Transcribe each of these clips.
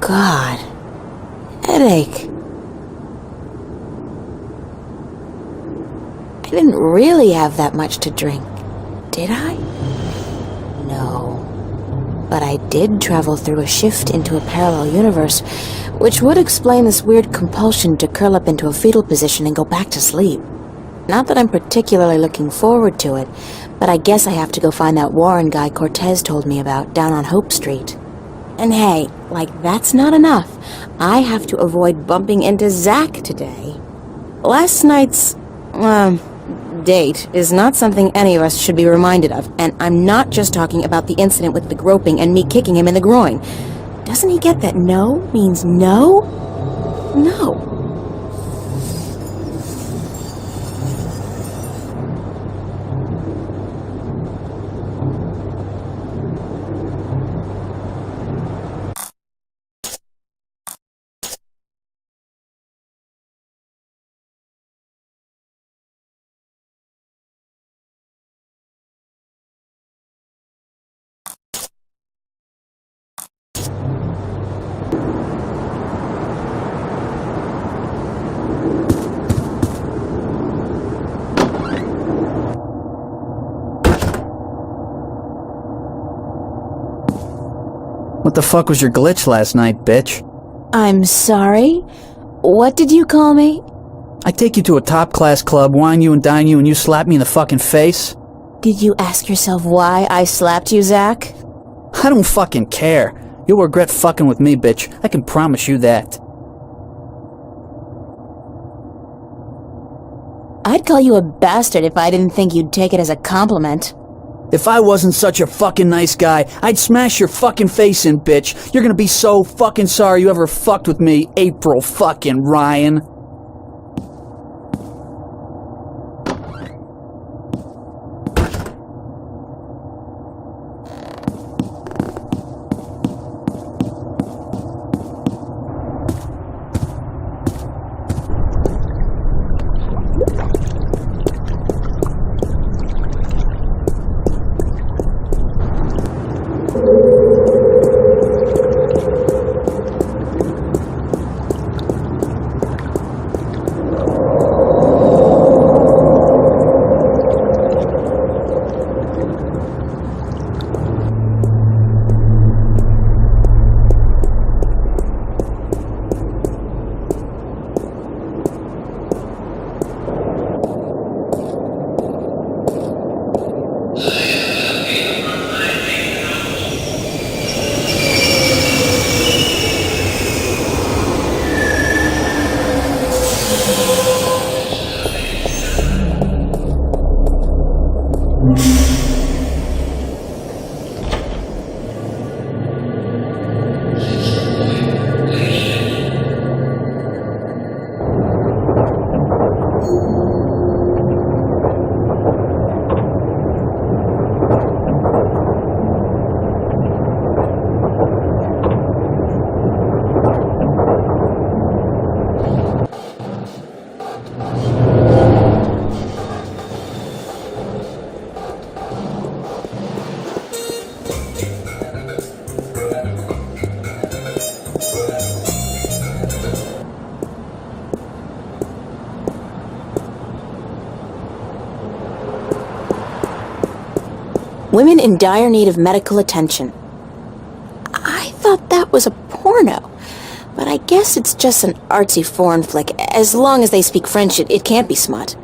God. Headache. I didn't really have that much to drink, did I? No. But I did travel through a shift into a parallel universe, which would explain this weird compulsion to curl up into a fetal position and go back to sleep. Not that I'm particularly looking forward to it, but I guess I have to go find that Warren guy Cortez told me about down on Hope Street. And hey, like that's not enough. I have to avoid bumping into Zach today. Last night's, date is not something any of us should be reminded of, and I'm not just talking about the incident with the groping and me kicking him in the groin. Doesn't he get that no means no? No. What the fuck was your glitch last night, bitch? I'm sorry? What did you call me? I take you to a top-class club, wine you and dine you, and you slap me in the fucking face? Did you ask yourself why I slapped you, Zach? I don't fucking care. You'll regret fucking with me, bitch. I can promise you that. I'd call you a bastard if I didn't think you'd take it as a compliment. If I wasn't such a fucking nice guy, I'd smash your fucking face in, bitch. You're gonna be so fucking sorry you ever fucked with me, April fucking Ryan. Women in dire need of medical attention. I thought that was a porno, but I guess it's just an artsy foreign flick. As long as they speak French, it can't be smut.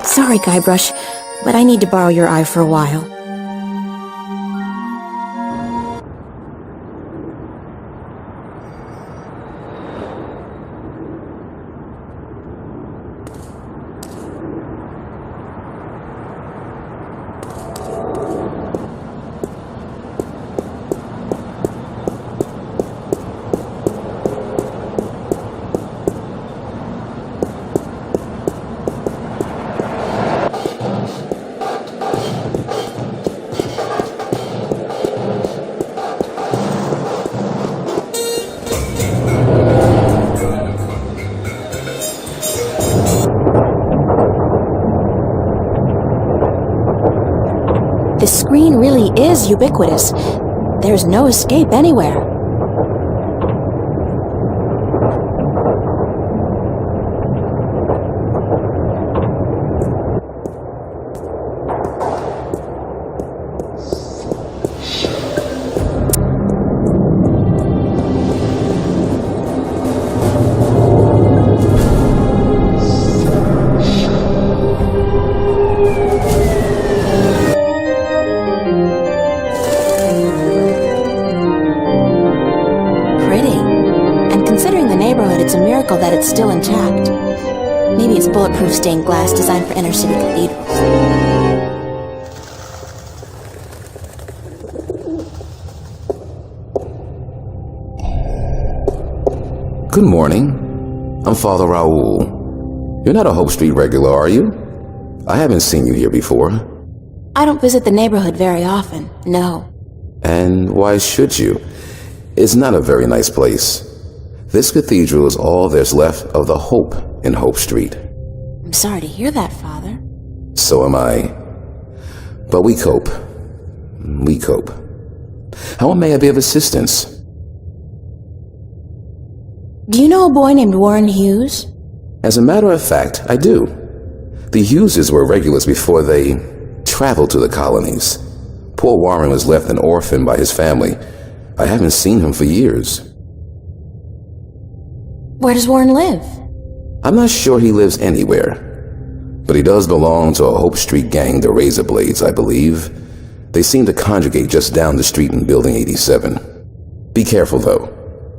Sorry, Guybrush, but I need to borrow your eye for a while. is ubiquitous. There's no escape anywhere. It's a miracle that it's still intact. Maybe it's bulletproof stained glass designed for inner-city cathedrals. Good morning. I'm Father Raoul. You're not a Hope Street regular, are you? I haven't seen you here before. I don't visit the neighborhood very often, no. And why should you? It's not a very nice place. This cathedral is all there's left of the hope in Hope Street. I'm sorry to hear that, Father. So am I. But we cope. We cope. How may I be of assistance? Do you know a boy named Warren Hughes? As a matter of fact, I do. The Hugheses were regulars before they traveled to the colonies. Poor Warren was left an orphan by his family. I haven't seen him for years. Where does Warren live? I'm not sure he lives anywhere, but he does belong to a Hope Street gang, the Razor Blades, I believe. They seem to congregate just down the street in Building 87. Be careful, though.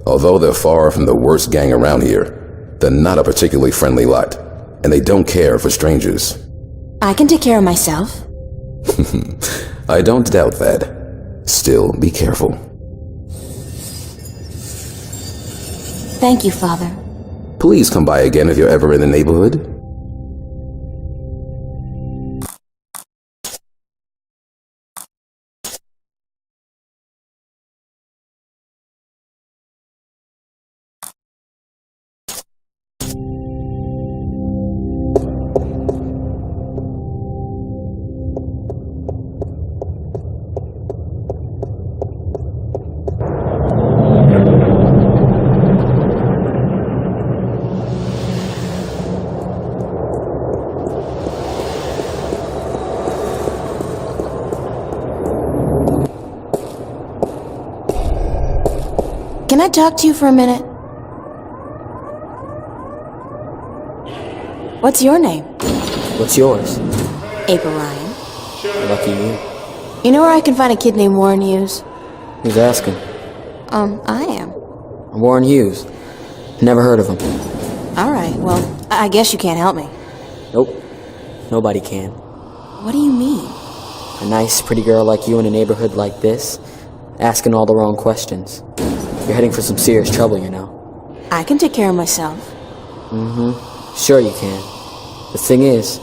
Although they're far from the worst gang around here, they're not a particularly friendly lot, and they don't care for strangers. I can take care of myself. I don't doubt that. Still, be careful. Thank you, Father. Please come by again if you're ever in the neighborhood. Can I talk to you for a minute? What's your name? What's yours? April Ryan. Lucky you. You know where I can find a kid named Warren Hughes? Who's asking? I am. Warren Hughes. Never heard of him. Alright, well, I guess you can't help me. Nope. Nobody can. What do you mean? A nice, pretty girl like you in a neighborhood like this, asking all the wrong questions. You're heading for some serious trouble, you know. I can take care of myself. Sure you can. The thing is,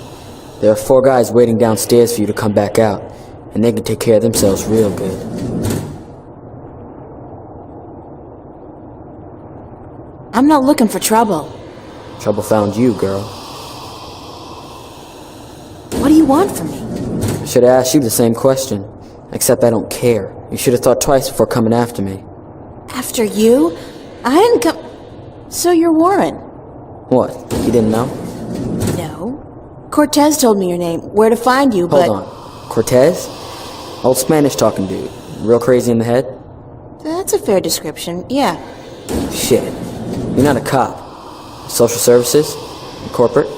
there are 4 guys waiting downstairs for you to come back out, and they can take care of themselves real good. I'm not looking for trouble. Trouble found you, girl. What do you want from me? I should have asked you the same question, except I don't care. You should have thought twice before coming after me. After you? I didn't come... So you're Warren? What? You didn't know? No. Cortez told me your name, where to find you, but... Hold on. Cortez? Old Spanish-talking dude. Real crazy in the head? That's a fair description, yeah. Shit. You're not a cop. Social services? Corporate?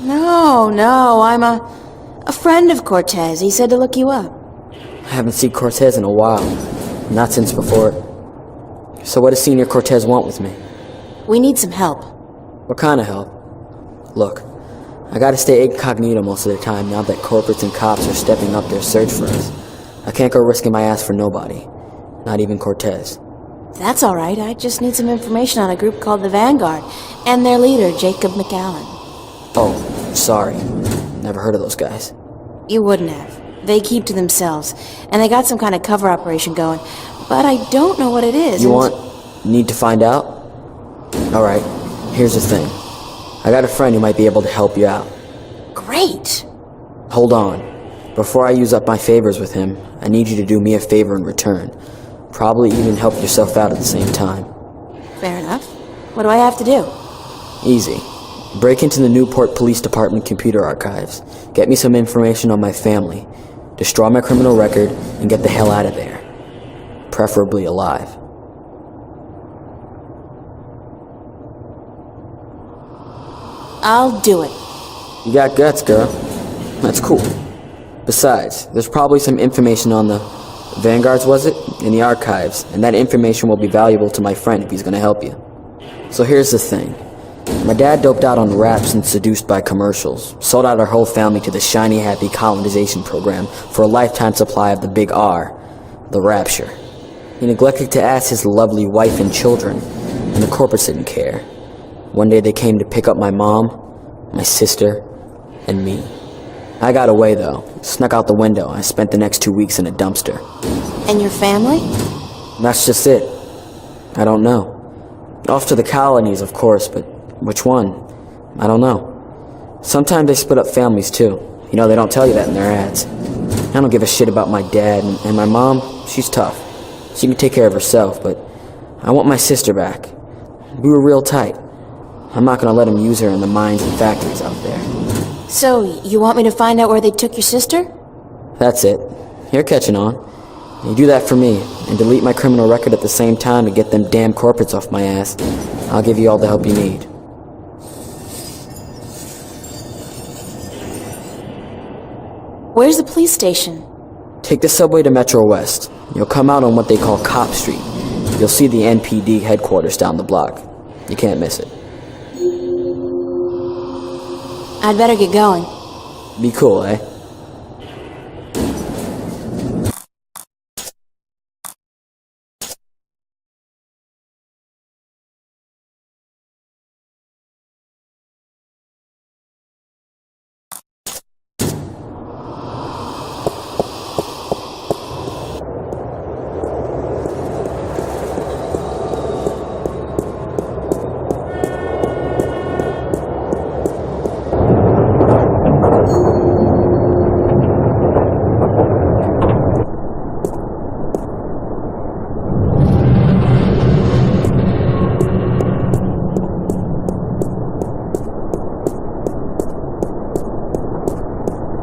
No, I'm a friend of Cortez. He said to look you up. I haven't seen Cortez in a while. Not since before... So what does Senior Cortez want with me? We need some help. What kind of help? Look, I gotta stay incognito most of the time now that corporates and cops are stepping up their search for us. I can't go risking my ass for nobody. Not even Cortez. That's alright, I just need some information on a group called the Vanguard, and their leader, Jacob McAllen. Oh, sorry. Never heard of those guys. You wouldn't have. They keep to themselves, and they got some kind of cover operation going, but I don't know what it is. Need to find out? Alright, here's the thing. I got a friend who might be able to help you out. Great! Hold on. Before I use up my favors with him, I need you to do me a favor in return. Probably even help yourself out at the same time. Fair enough. What do I have to do? Easy. Break into the Newport Police Department computer archives. Get me some information on my family. Destroy my criminal record and get the hell out of there. Preferably alive. I'll do it. You got guts, girl. That's cool. Besides, there's probably some information on the Vanguards, was it? In the archives, and that information will be valuable to my friend if he's gonna help you. So here's the thing. My dad doped out on raps and seduced by commercials, sold out our whole family to the shiny happy colonization program for a lifetime supply of the big R, the rapture. He neglected to ask his lovely wife and children, and the corporates didn't care. One day they came to pick up my mom, my sister, and me. I got away though, snuck out the window, and I spent the next 2 weeks in a dumpster. And your family? That's just it. I don't know. Off to the colonies, of course, but which one? I don't know. Sometimes they split up families too. You know, they don't tell you that in their ads. I don't give a shit about my dad, and my mom, she's tough. She can take care of herself, but I want my sister back. We were real tight. I'm not gonna let them use her in the mines and factories out there. So, you want me to find out where they took your sister? That's it. You're catching on. You do that for me, and delete my criminal record at the same time to get them damn corporates off my ass. I'll give you all the help you need. Where's the police station? Take the subway to Metro West. You'll come out on what they call Cop Street. You'll see the NPD headquarters down the block. You can't miss it. I'd better get going. Be cool, eh?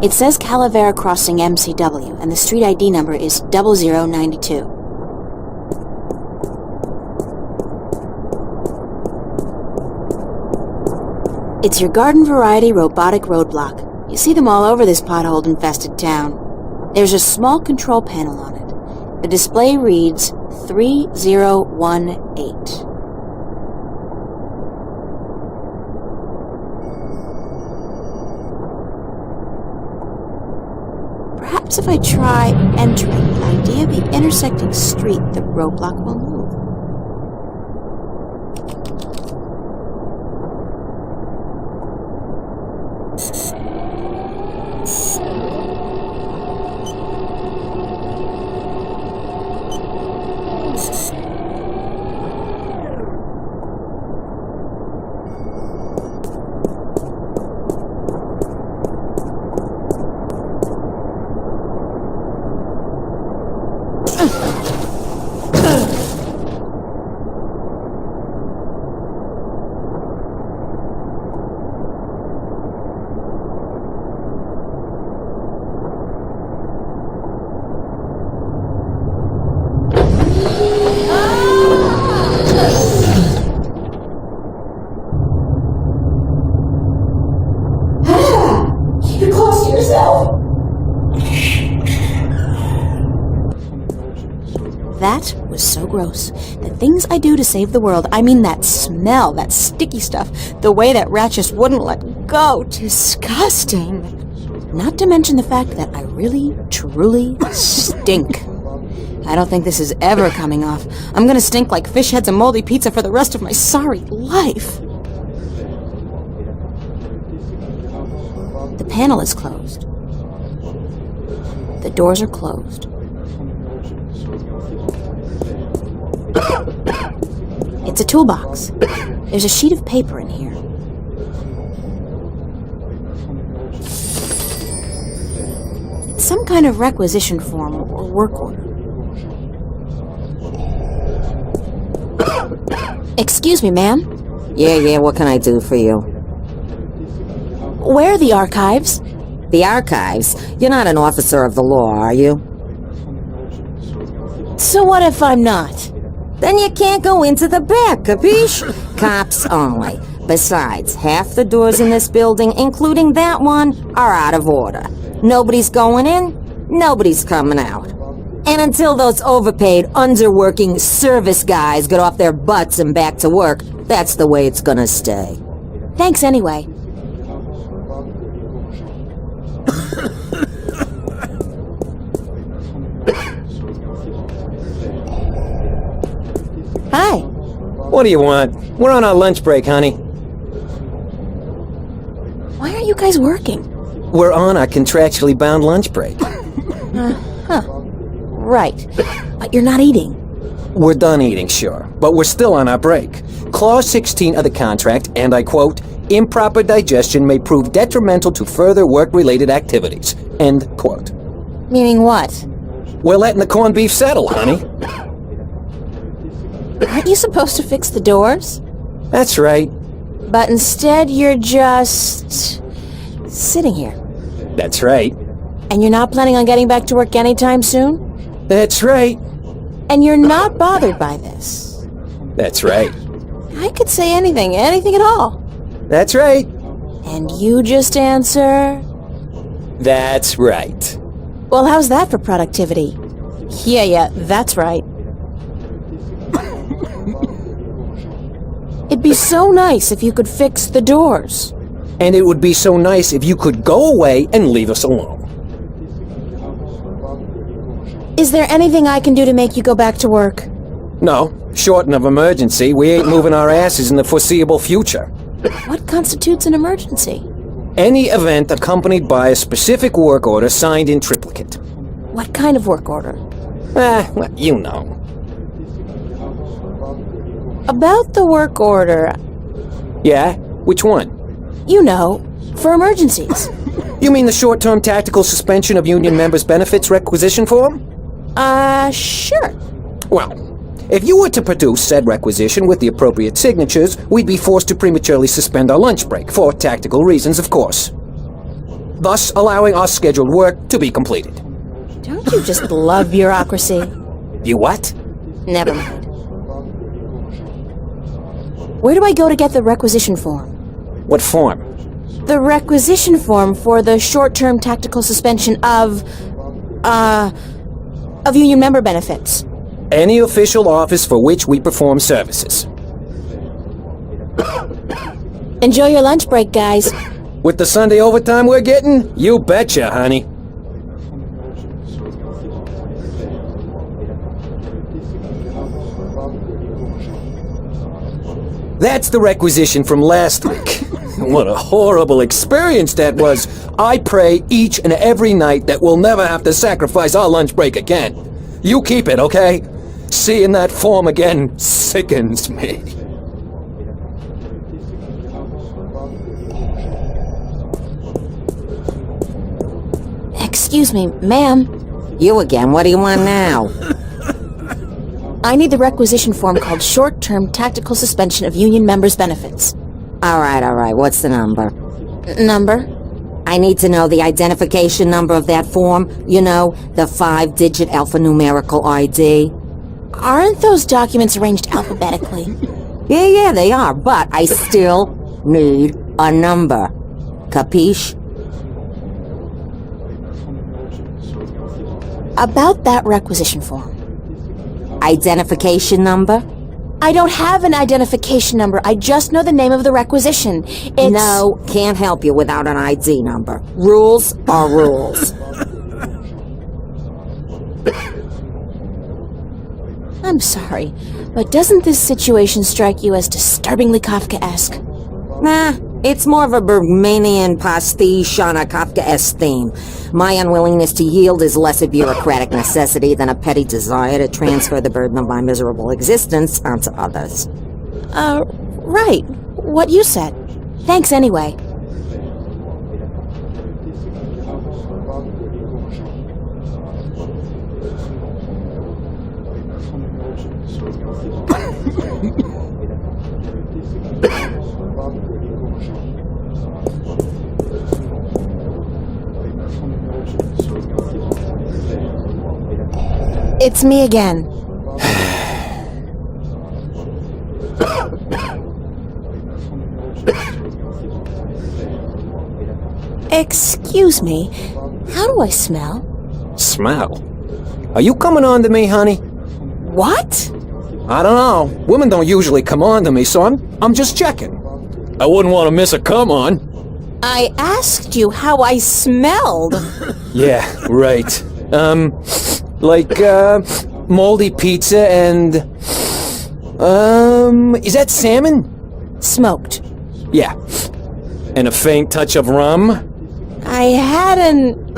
It says Calavera Crossing MCW, and the street ID number is 0092. It's your garden variety robotic roadblock. You see them all over this pothole-infested town. There's a small control panel on it. The display reads 3018. Perhaps if I try entering the idea of the intersecting street, the roadblock will move. That was so gross. The things I do to save the world, I mean that smell, that sticky stuff, the way that rat just wouldn't let go. Disgusting. Not to mention the fact that I really, truly stink. I don't think this is ever coming off. I'm gonna stink like fish heads and moldy pizza for the rest of my sorry life. The panel is closed. The doors are closed. It's a toolbox. There's a sheet of paper in here. It's some kind of requisition form or work order. Excuse me, ma'am. Yeah, what can I do for you? Where are the archives? The archives? You're not an officer of the law, are you? So what if I'm not? Then you can't go into the back, capiche? Cops only. Besides, half the doors in this building, including that one, are out of order. Nobody's going in, nobody's coming out. And until those overpaid, underworking service guys get off their butts and back to work, that's the way it's gonna stay. Thanks anyway. Hi. What do you want? We're on our lunch break, honey. Why aren't you guys working? We're on our contractually bound lunch break. Right. But you're not eating. We're done eating, sure, but we're still on our break. Clause 16 of the contract, and I quote, improper digestion may prove detrimental to further work-related activities. End quote. Meaning what? We're letting the corned beef settle, honey. Aren't you supposed to fix the doors? That's right. But instead you're just sitting here. That's right. And you're not planning on getting back to work anytime soon? That's right. And you're not bothered by this? That's right. I could say anything at all. That's right. And you just answer... That's right. Well, how's that for productivity? Yeah, that's right. It'd be so nice if you could fix the doors. And it would be so nice if you could go away and leave us alone. Is there anything I can do to make you go back to work? No, short of emergency, we ain't moving our asses in the foreseeable future. What constitutes an emergency? Any event accompanied by a specific work order signed in triplicate. What kind of work order? Well, you know. About the work order, Yeah? Which one? you know, for emergencies. You mean the short-term tactical suspension of union members' benefits requisition form? Sure. Well, if you were to produce said requisition with the appropriate signatures, we'd be forced to prematurely suspend our lunch break, for tactical reasons, of course. Thus, allowing our scheduled work to be completed. Don't you just love bureaucracy? You what? Never mind. Where do I go to get the requisition form? What form? The requisition form for the short-term tactical suspension of union member benefits. Any official office for which we perform services. Enjoy your lunch break, guys. With the Sunday overtime we're getting? You betcha, honey. That's the requisition from last week. What a horrible experience that was. I pray each and every night that we'll never have to sacrifice our lunch break again. You keep it, okay? Seeing that form again sickens me. Excuse me, ma'am. You again, what do you want now? I need the requisition form called Short-Term Tactical Suspension of Union Members' Benefits. All right, what's the number? Number? I need to know the identification number of that form. You know, the 5-digit alphanumerical ID. Aren't those documents arranged alphabetically? Yeah, they are, but I still need a number. Capiche? About that requisition form. Identification number? I don't have an identification number. I just know the name of the requisition. It's... No, can't help you without an ID number. Rules are rules. I'm sorry, but doesn't this situation strike you as disturbingly Kafkaesque? Nah, it's more of a Bergmanian pastiche on a Kafkaesque theme. My unwillingness to yield is less a bureaucratic necessity than a petty desire to transfer the burden of my miserable existence onto others. Right. What you said. Thanks anyway. It's me again. Excuse me, how do I smell? Smell? Are you coming on to me, honey? What? I don't know. Women don't usually come on to me, so I'm just checking. I wouldn't want to miss a come on. I asked you how I smelled. Yeah, right. Like, moldy pizza and... is that salmon? Smoked. Yeah. And a faint touch of rum? I had an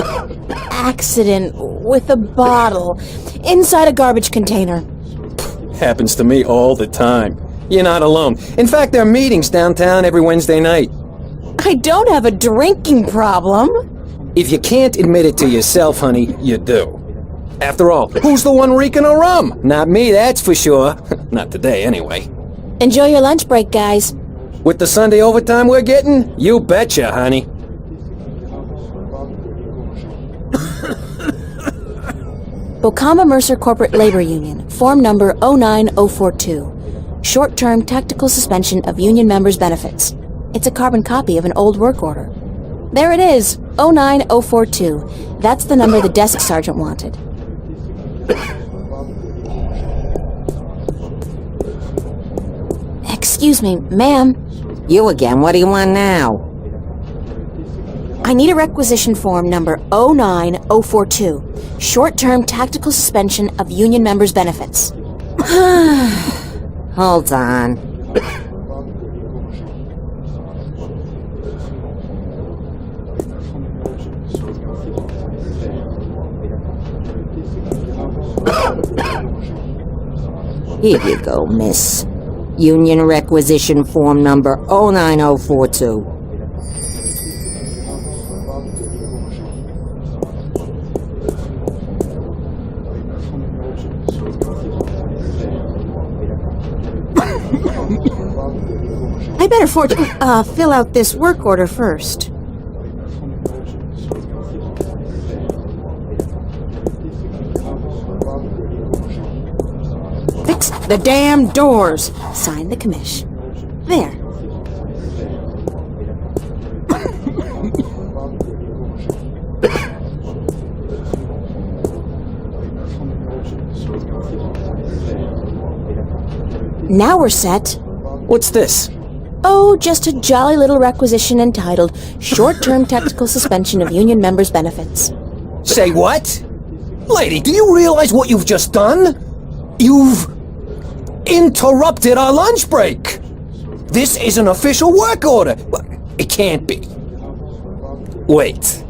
accident with a bottle inside a garbage container. Happens to me all the time. You're not alone. In fact, there are meetings downtown every Wednesday night. I don't have a drinking problem. If you can't admit it to yourself, honey, you do. After all, who's the one reeking of rum? Not me, that's for sure. Not today, anyway. Enjoy your lunch break, guys. With the Sunday overtime we're getting? You betcha, honey. Bocama Mercer Corporate Labor Union, form number 09042. Short-term tactical suspension of union members' benefits. It's a carbon copy of an old work order. There it is, 09042. That's the number the desk sergeant wanted. Excuse me, ma'am. You again, what do you want now? I need a requisition form number 09042. Short-term tactical suspension of union members' benefits. Hold on. Here you go, miss. Union requisition form number 09042. I better fill out this work order first. Fix the damn doors. Sign the commish. There. Now we're set. What's this? Oh, just a jolly little requisition entitled Short-Term Tactical Suspension of Union Members' Benefits. Say what? Lady, do you realize what you've just done? You've interrupted our lunch break. This is an official work order. It can't be. Wait.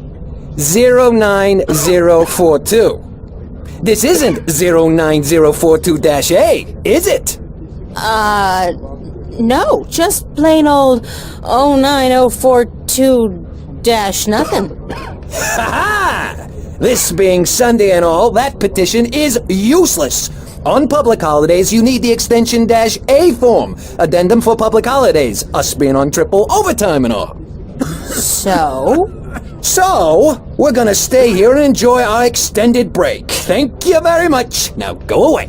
09042. This isn't 09042-A, is it? No, just plain old 09042-nothing. Ha-ha! This being Sunday and all, that petition is useless. On public holidays, you need the extension -A form. Addendum for public holidays. Us being on triple overtime and all. So? So, we're gonna stay here and enjoy our extended break. Thank you very much. Now go away.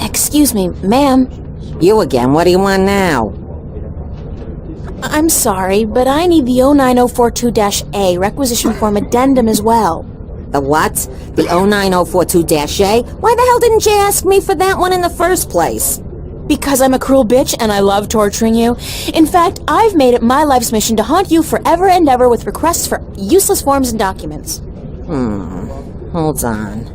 Excuse me, ma'am. You again, what do you want now? I'm sorry, but I need the 09042-A requisition form addendum as well. The what? The 09042-A? Why the hell didn't you ask me for that one in the first place? Because I'm a cruel bitch and I love torturing you. In fact, I've made it my life's mission to haunt you forever and ever with requests for useless forms and documents. Hold on.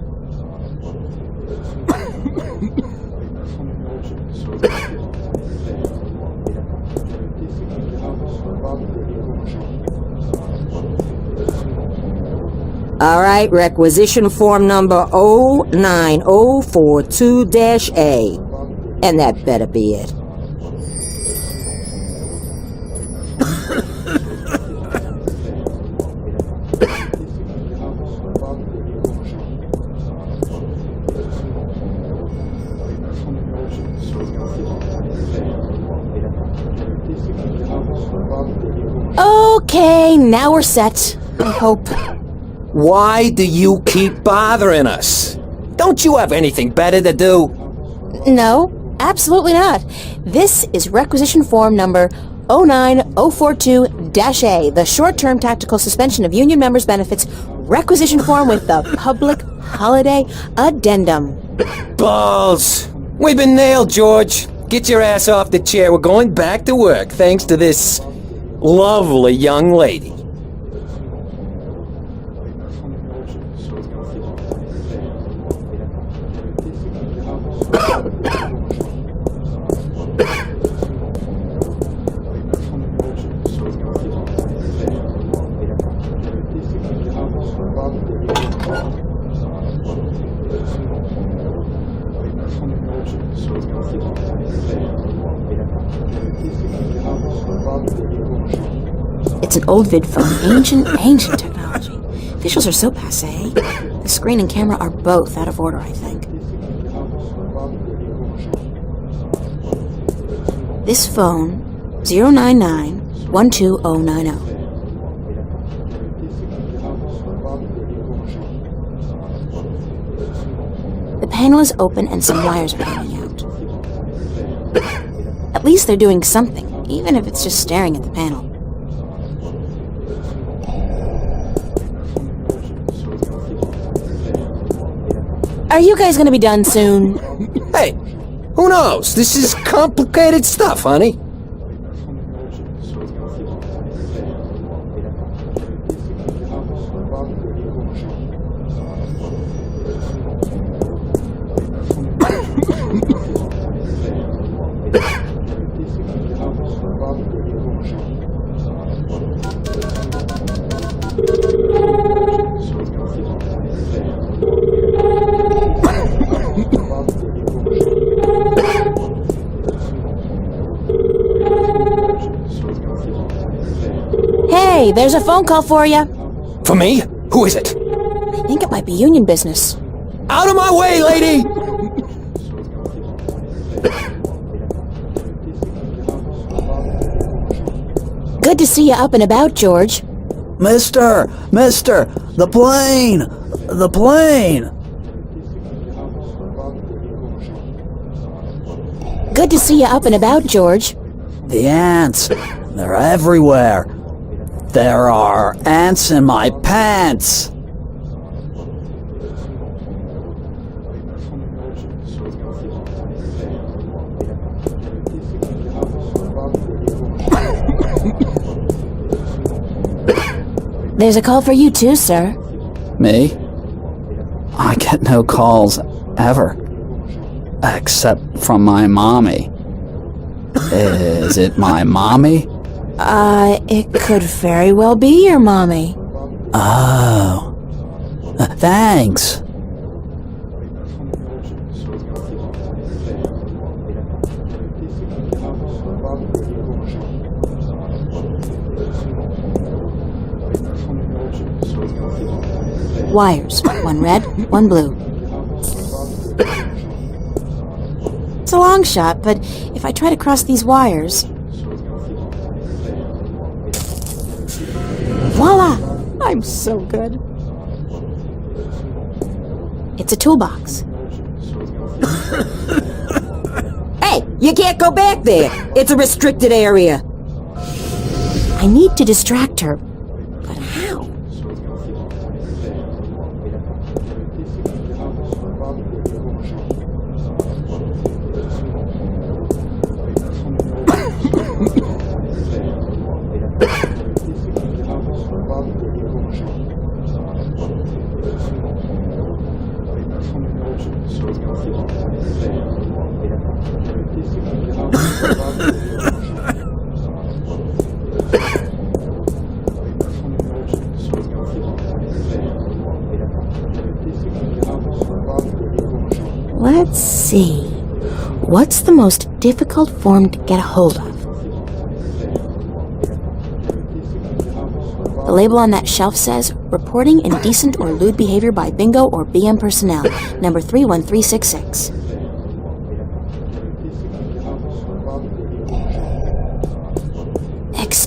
All right, requisition form number 09042-A. And that better be it. Okay, now we're set. I hope. Why do you keep bothering us? Don't you have anything better to do? No, absolutely not. This is requisition form number 09042-A, the short-term tactical suspension of union members' benefits requisition form with the public holiday addendum. Balls! We've been nailed, George. Get your ass off the chair. We're going back to work, thanks to this lovely young lady. It's an old vid phone. Ancient technology. Visuals are so passé. The screen and camera are both out of order, I think. This phone, 099-12090. The panel is open and some wires are hanging out. At least they're doing something, even if it's just staring at the panel. Are you guys gonna be done soon? Hey, who knows? This is complicated stuff, honey. Hey, there's a phone call for you. For me? Who is it? I think it might be union business. Out of my way, lady! Good to see you up and about, George. Mister, the plane! Good to see you up and about, George. The ants, they're everywhere. There are ants in my pants. There's a call for you too, sir. Me? I get no calls ever. Except from my mommy. Is it my mommy? It could very well be your mommy. Oh. Thanks. Wires. One red, one blue. It's a long shot, but if I try to cross these wires... Voila! I'm so good. It's a toolbox. Hey, you can't go back there. It's a restricted area. I need to distract her. But how? Let's see. What's the most difficult form to get a hold of? The label on that shelf says, reporting indecent or lewd behavior by bingo or BM personnel, number 31366.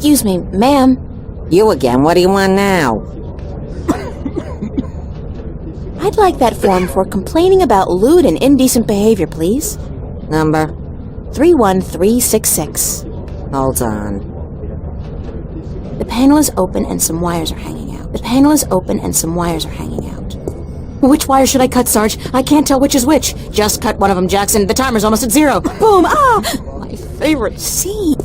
Excuse me, ma'am. You again, what do you want now? I'd like that form for complaining about lewd and indecent behavior, please. Number? 31366. Hold on. The panel is open and some wires are hanging out. The panel is open and some wires are hanging out. Which wire should I cut, Sarge? I can't tell which is which. Just cut one of them, Jackson. The timer's almost at 0. Boom! Ah! My favorite scene.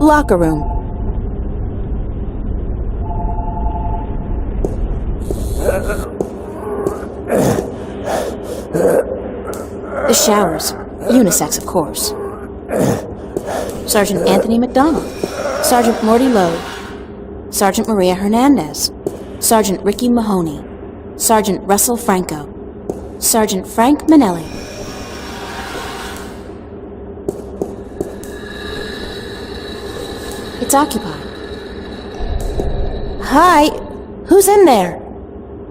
Locker room. The showers. Unisex, of course. Sergeant Anthony McDonald. Sergeant Morty Lowe. Sergeant Maria Hernandez. Sergeant Ricky Mahoney. Sergeant Russell Franco. Sergeant Frank Manelli. It's occupied. Hi, who's in there?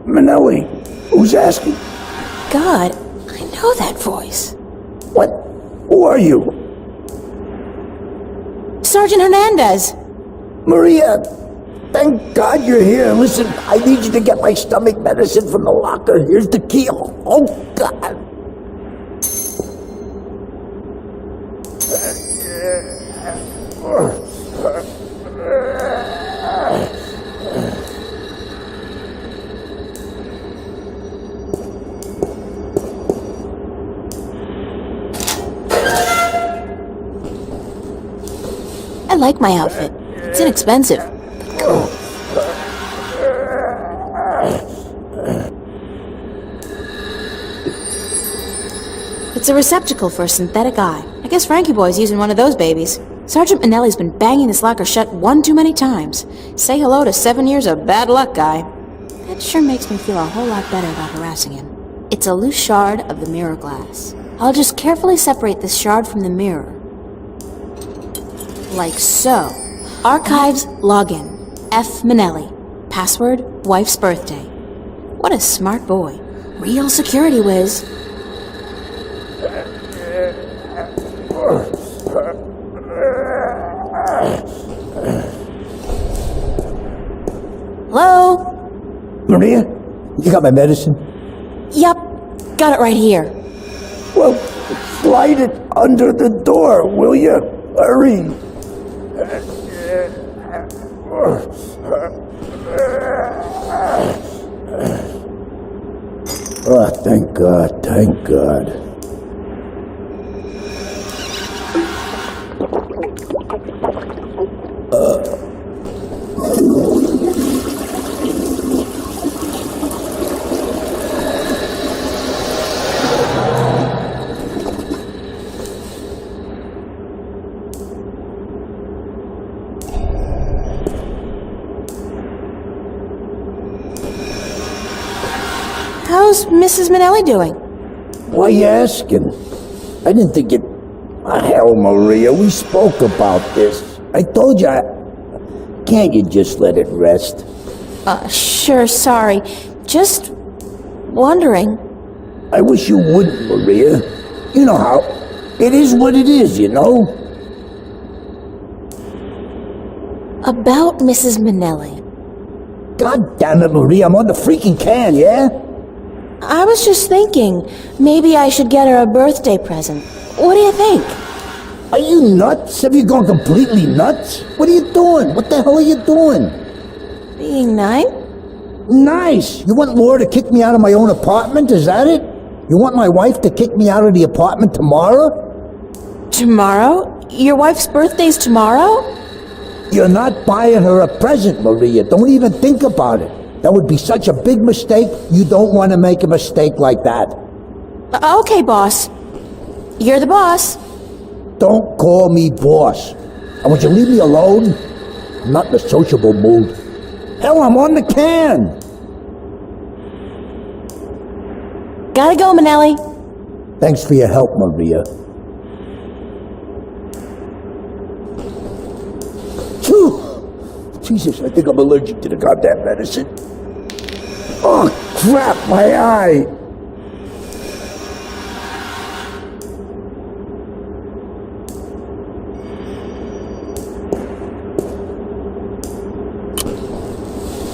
Manelli, who's asking? God, I know that voice. What? Who are you? Sergeant Hernandez! Maria, thank God you're here. Listen, I need you to get my stomach medicine from the locker. Here's the key. Oh, God. I like my outfit. It's inexpensive. It's a receptacle for a synthetic eye. I guess Frankie Boy's using one of those babies. Sergeant Manelli's been banging this locker shut one too many times. Say hello to 7 years of bad luck, guy. That sure makes me feel a whole lot better about harassing him. It's a loose shard of the mirror glass. I'll just carefully separate this shard from the mirror. Like so. Archives login. F. Manelli. Password, wife's birthday. What a smart boy. Real security whiz. Hello? Maria, you got my medicine? Yup. Got it right here. Well, slide it under the door, will you? Hurry. Oh, thank God, thank God. How's Mrs. Manelli doing? Why you asking? I didn't think it... hell, Maria, we spoke about this. I told you Can't you just let it rest? Sure, sorry. Just wondering. I wish you wouldn't, Maria. You know how... It is what it is, you know? About Mrs. Manelli. God damn it, Maria, I'm on the freaking can, yeah? I was just thinking, maybe I should get her a birthday present. What do you think? Are you nuts? Have you gone completely nuts? What are you doing? What the hell are you doing? Being nice? Nice. You want Laura to kick me out of my own apartment? Is that it? You want my wife to kick me out of the apartment tomorrow? Tomorrow? Your wife's birthday's tomorrow? You're not buying her a present, Maria. Don't even think about it. That would be such a big mistake. You don't want to make a mistake like that. Okay, boss. You're the boss. Don't call me boss. And would you leave me alone? I'm not in a sociable mood. Hell, I'm on the can. Gotta go, Manelli. Thanks for your help, Maria. Phew! Jesus, I think I'm allergic to the goddamn medicine. Oh, crap, my eye!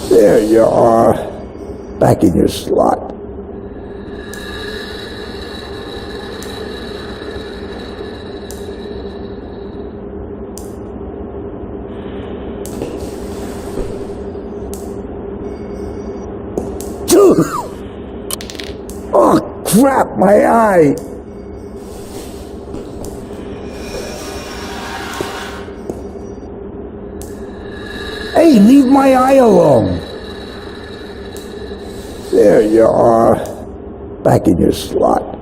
There you are. Back in your slot. Oh, crap, my eye! Hey, leave my eye alone! There you are. Back in your slot.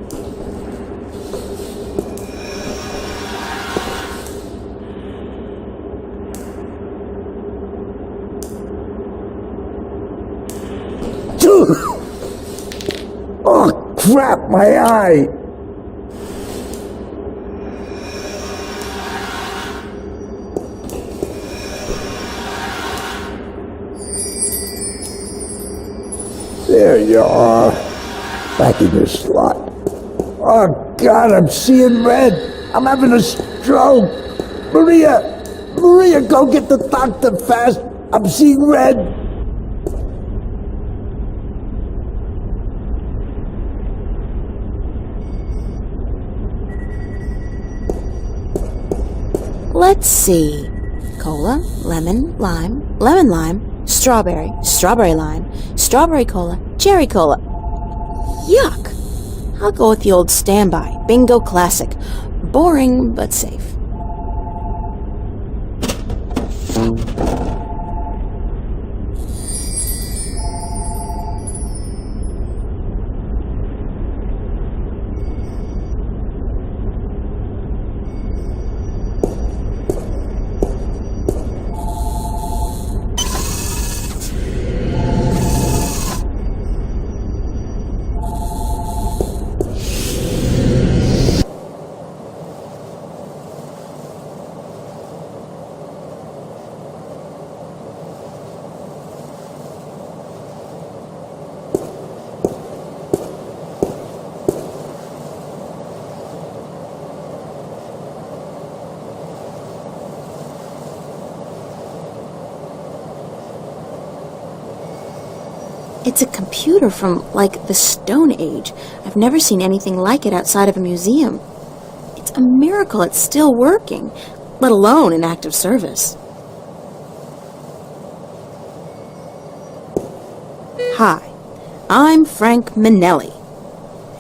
Oh, crap, my eye! There you are. Back in your slot. Oh, God, I'm seeing red. I'm having a stroke. Maria! Maria, go get the doctor fast. I'm seeing red. Let's see. Cola, lemon, lime, strawberry, strawberry lime, strawberry cola, cherry cola. Yuck! I'll go with the old standby. Bingo classic. Boring, but safe. It's a computer from, like, the Stone Age. I've never seen anything like it outside of a museum. It's a miracle it's still working, let alone in active service. Hi, I'm Frank Minelli,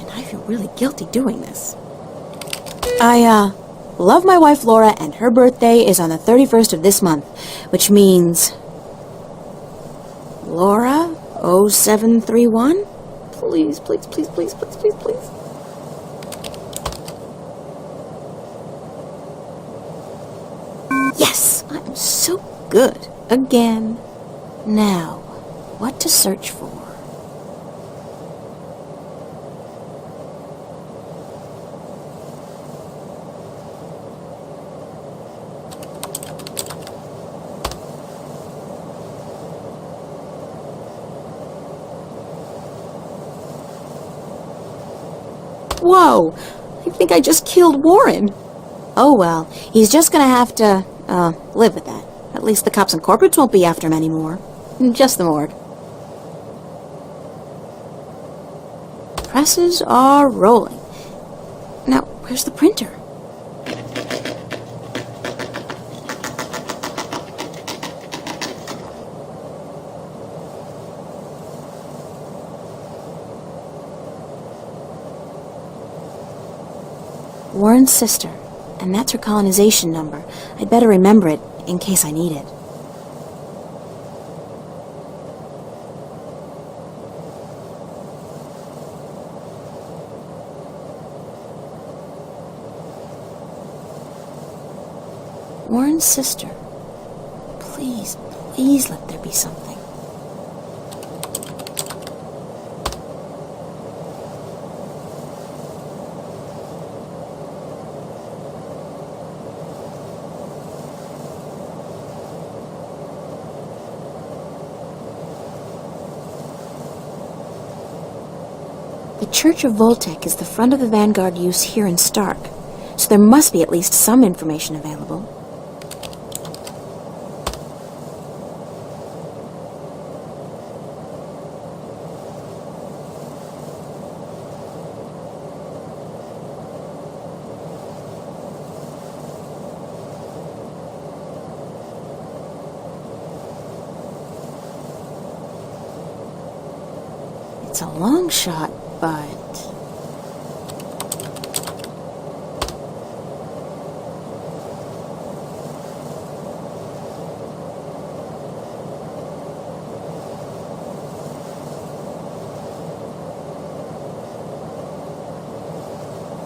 and I feel really guilty doing this. I love my wife Laura, and her birthday is on the 31st of this month, which means... Laura? 0731? Please, please, please, please, please, please, please. Yes! I'm so good. Again. Now, what to search for? Whoa! I think I just killed Warren. Oh well, he's just gonna have to, live with that. At least the cops and corporates won't be after him anymore. Just the morgue. Presses are rolling. Now, where's the printer? Warren's sister, and that's her colonization number. I'd better remember it in case I need it. Warren's sister. Please, please let there be something. The Church of Voltec is the front of the Vanguard use here in Stark, so there must be at least some information available. It's a long shot, but...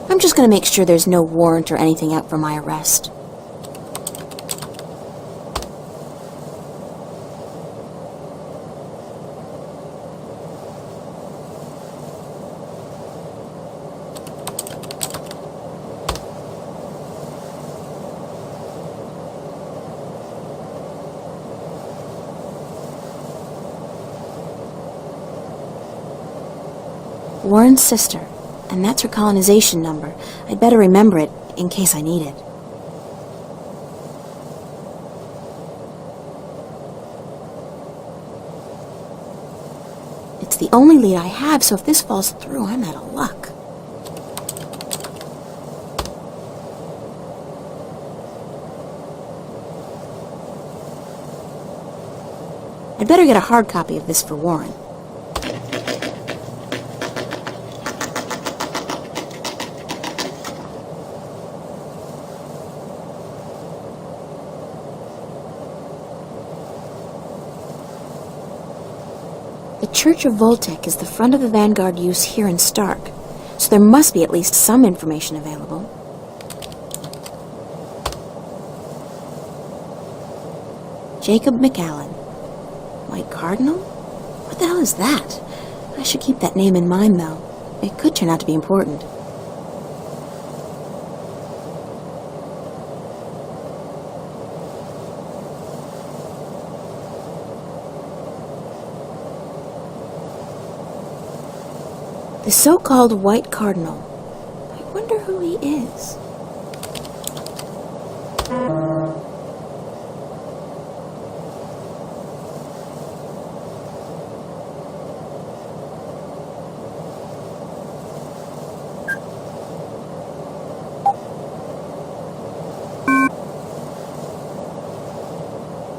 I'm just gonna make sure there's no warrant or anything out for my arrest. Warren's sister, and that's her colonization number. I'd better remember it in case I need it. It's the only lead I have, so if this falls through, I'm out of luck. I'd better get a hard copy of this for Warren. The Church of Voltec is the front of the Vanguard use here in Stark, so there must be at least some information available. Jacob McAllen. White Cardinal? What the hell is that? I should keep that name in mind, though. It could turn out to be important. The so-called White Cardinal. I wonder who he is.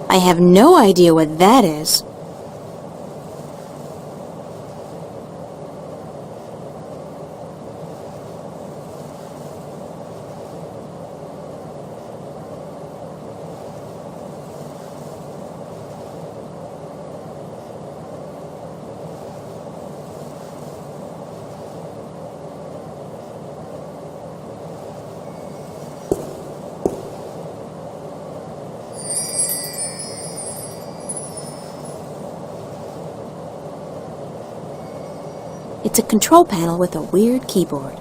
I have no idea what that is. It's a control panel with a weird keyboard.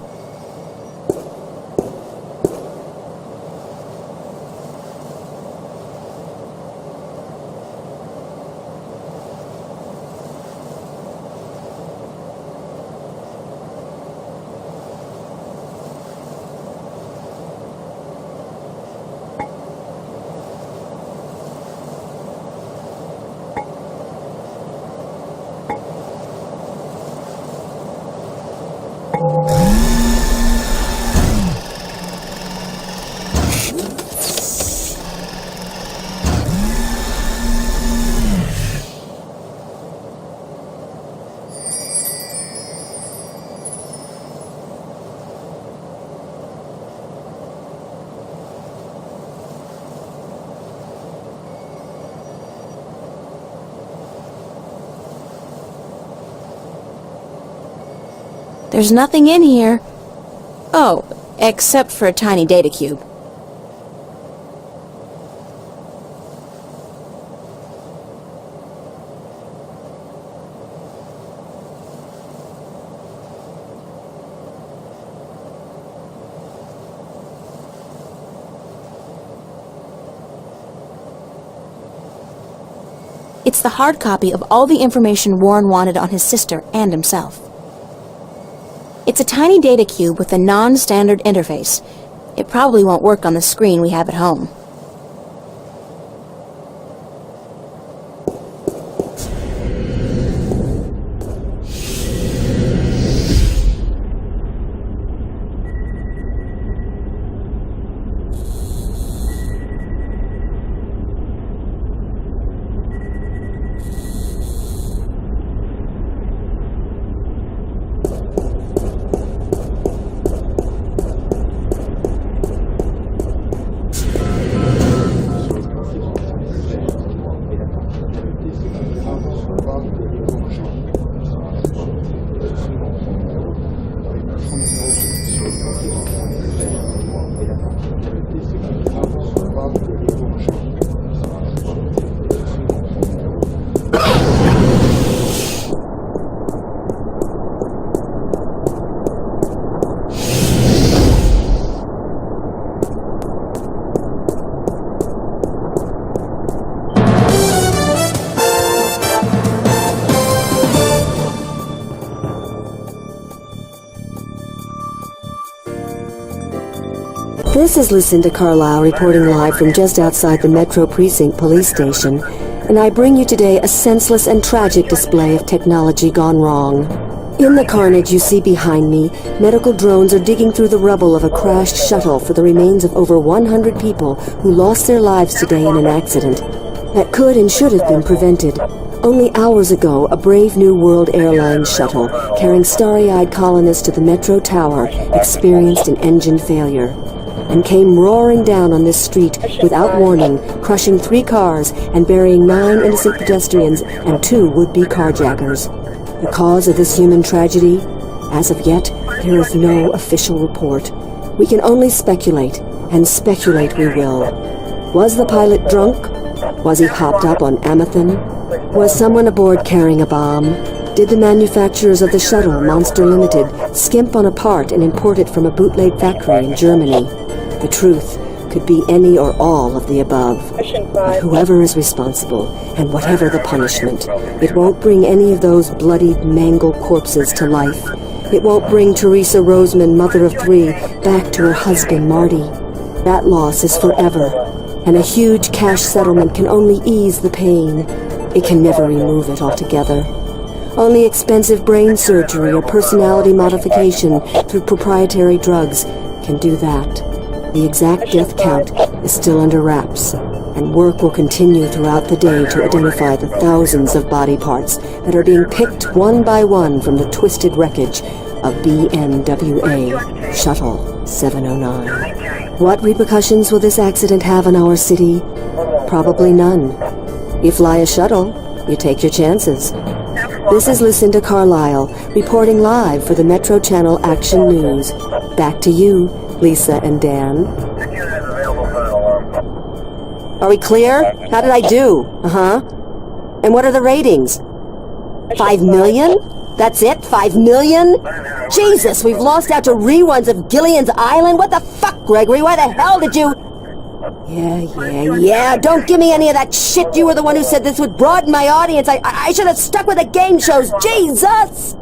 There's nothing in here. Oh, except for a tiny data cube. It's the hard copy of all the information Warren wanted on his sister and himself. It's a tiny data cube with a non-standard interface. It probably won't work on the screen we have at home. This is Lucinda Carlisle reporting live from just outside the Metro Precinct Police Station, and I bring you today a senseless and tragic display of technology gone wrong. In the carnage you see behind me, medical drones are digging through the rubble of a crashed shuttle for the remains of over 100 people who lost their lives today in an accident that could and should have been prevented. Only hours ago, a Brave New World Airlines shuttle carrying starry-eyed colonists to the Metro Tower experienced an engine failure and came roaring down on this street without warning, crushing 3 cars and burying 9 innocent pedestrians and 2 would-be carjackers. The cause of this human tragedy? As of yet, there is no official report. We can only speculate, and speculate we will. Was the pilot drunk? Was he hopped up on Amethyst? Was someone aboard carrying a bomb? Did the manufacturers of the shuttle, Monster Limited, skimp on a part and import it from a bootleg factory in Germany? The truth could be any or all of the above. But whoever is responsible, and whatever the punishment, it won't bring any of those bloodied, mangled corpses to life. It won't bring Teresa Roseman, mother of 3, back to her husband, Marty. That loss is forever, and a huge cash settlement can only ease the pain. It can never remove it altogether. Only expensive brain surgery or personality modification through proprietary drugs can do that. The exact death count is still under wraps, and work will continue throughout the day to identify the thousands of body parts that are being picked one by one from the twisted wreckage of BNWA Shuttle 709. What repercussions will this accident have on our city? Probably none. You fly a shuttle, you take your chances. This is Lucinda Carlisle, reporting live for the Metro Channel Action News. Back to you, Lisa and Dan. Are we clear? How did I do? And what are the ratings? 5 million? That's it? 5 million? Jesus, we've lost out to reruns of Gillian's Island? What the fuck, Gregory? Why the hell did you... Yeah. Don't give me any of that shit. You were the one who said this would broaden my audience. I should have stuck with the game shows. Jesus!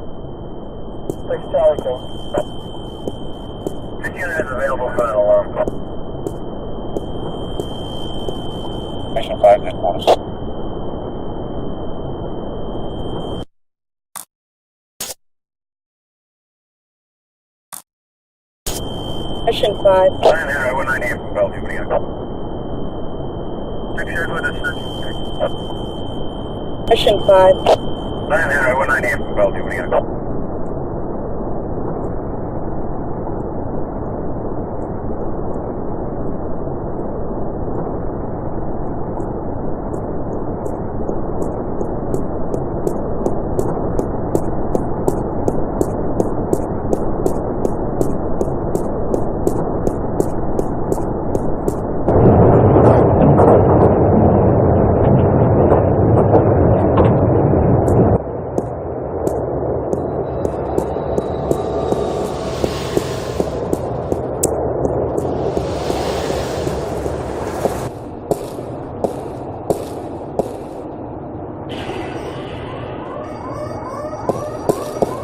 Mission 5 headquarters. Mission 5. Lion Air, 198 from Bellevue, what do you got? 6 shared with us, sir. Mission 5. Lion Air, 198 from Bellevue, what do you got?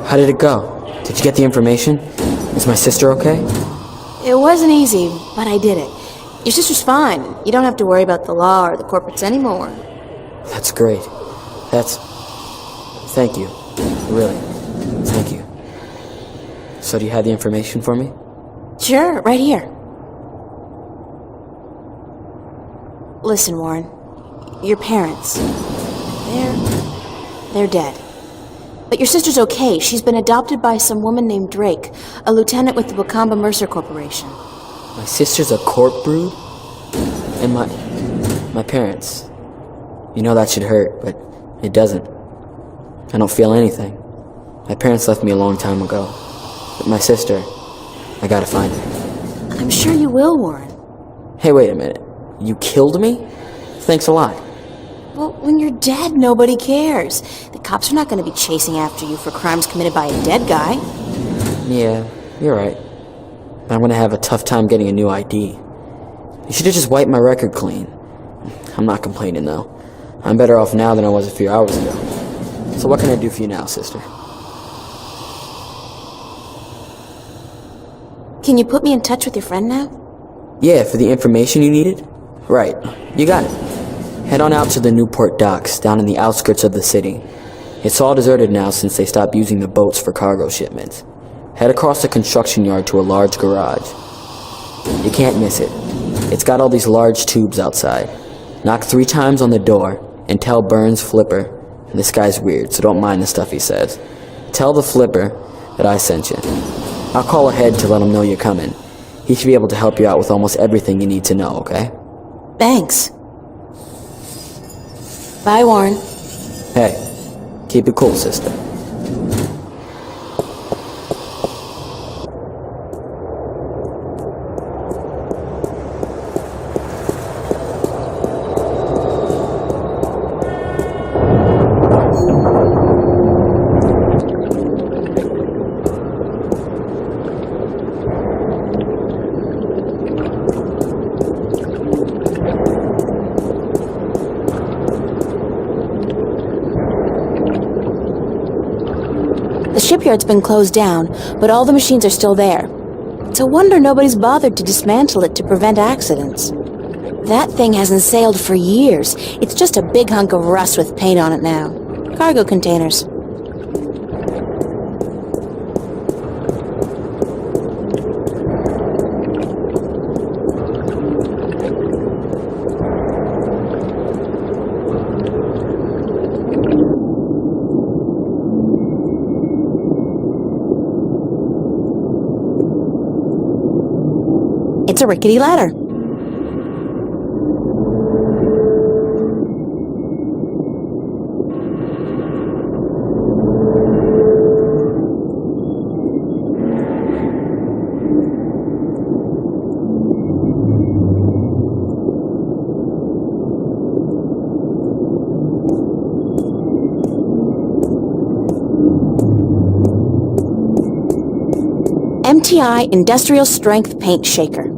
How did it go? Did you get the information? Is my sister okay? It wasn't easy, but I did it. Your sister's fine. You don't have to worry about the law or the corporates anymore. That's great. Thank you. Really. Thank you. So do you have the information for me? Sure, right here. Listen, Warren. Your parents. They're dead. But your sister's okay. She's been adopted by some woman named Drake, a lieutenant with the Wakamba Mercer Corporation. My sister's a corp brood? And my parents. You know that should hurt, but it doesn't. I don't feel anything. My parents left me a long time ago. But my sister, I gotta find her. I'm sure you will, Warren. Hey, wait a minute. You killed me? Thanks a lot. Well, when you're dead, nobody cares. The cops are not going to be chasing after you for crimes committed by a dead guy. Yeah, you're right. But I'm gonna have a tough time getting a new ID. You should have just wiped my record clean. I'm not complaining, though. I'm better off now than I was a few hours ago. So what can I do for you now, sister? Can you put me in touch with your friend now? Yeah, for the information you needed? Right, you got it. Head on out to the Newport docks, down in the outskirts of the city. It's all deserted now since they stopped using the boats for cargo shipments. Head across the construction yard to a large garage. You can't miss it. It's got all these large tubes outside. Knock 3 times on the door, and tell Burns Flipper, and this guy's weird, so don't mind the stuff he says. Tell the Flipper that I sent you. I'll call ahead to let him know you're coming. He should be able to help you out with almost everything you need to know, okay? Thanks. Bye, Warren. Hey, keep it cool, sister. The shipyard's been closed down, but all the machines are still there. It's a wonder nobody's bothered to dismantle it to prevent accidents. That thing hasn't sailed for years. It's just a big hunk of rust with paint on it now. Cargo containers. It's a rickety ladder. MTI Industrial Strength Paint Shaker.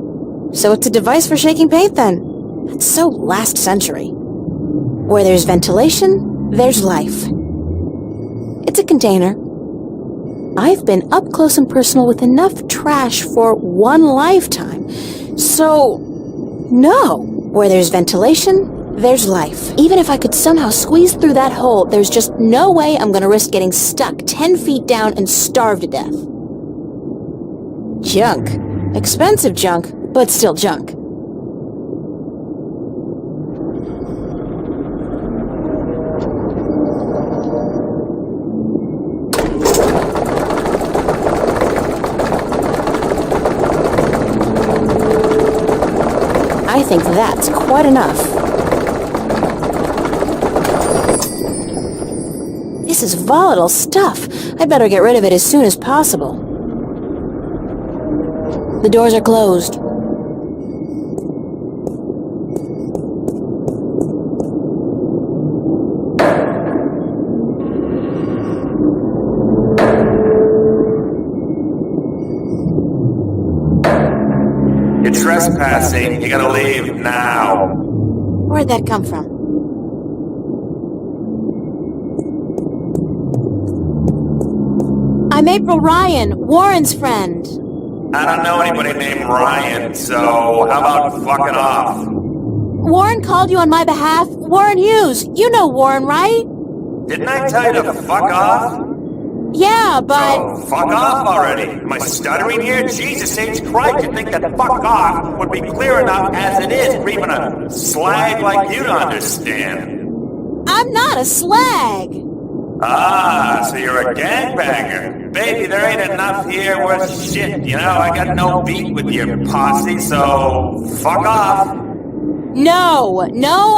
So it's a device for shaking paint then? That's so last century. Where there's ventilation, there's life. It's a container. I've been up close and personal with enough trash for one lifetime. So, no. Where there's ventilation, there's life. Even if I could somehow squeeze through that hole, there's just no way I'm gonna risk getting stuck 10 feet down and starve to death. Junk. Expensive junk, but still junk. I think that's quite enough. This is volatile stuff. I'd better get rid of it as soon as possible. The doors are closed. You're trespassing. You gotta leave now. Where'd that come from? I'm April Ryan, Warren's friend. I don't know anybody named Ryan, so how about fucking off? Warren called you on my behalf. Warren Hughes. You know Warren, right? Didn't I tell you to fuck off? Yeah, but... Oh, fuck off already. Am I stuttering here? Jesus H. Christ, you'd think that fuck off would be clear enough as it is for even a slag like you to understand. I'm not a slag. Ah, so you're a gangbanger. Baby, there ain't enough here worth shit, you know? I got no beat with your posse, so fuck off. No,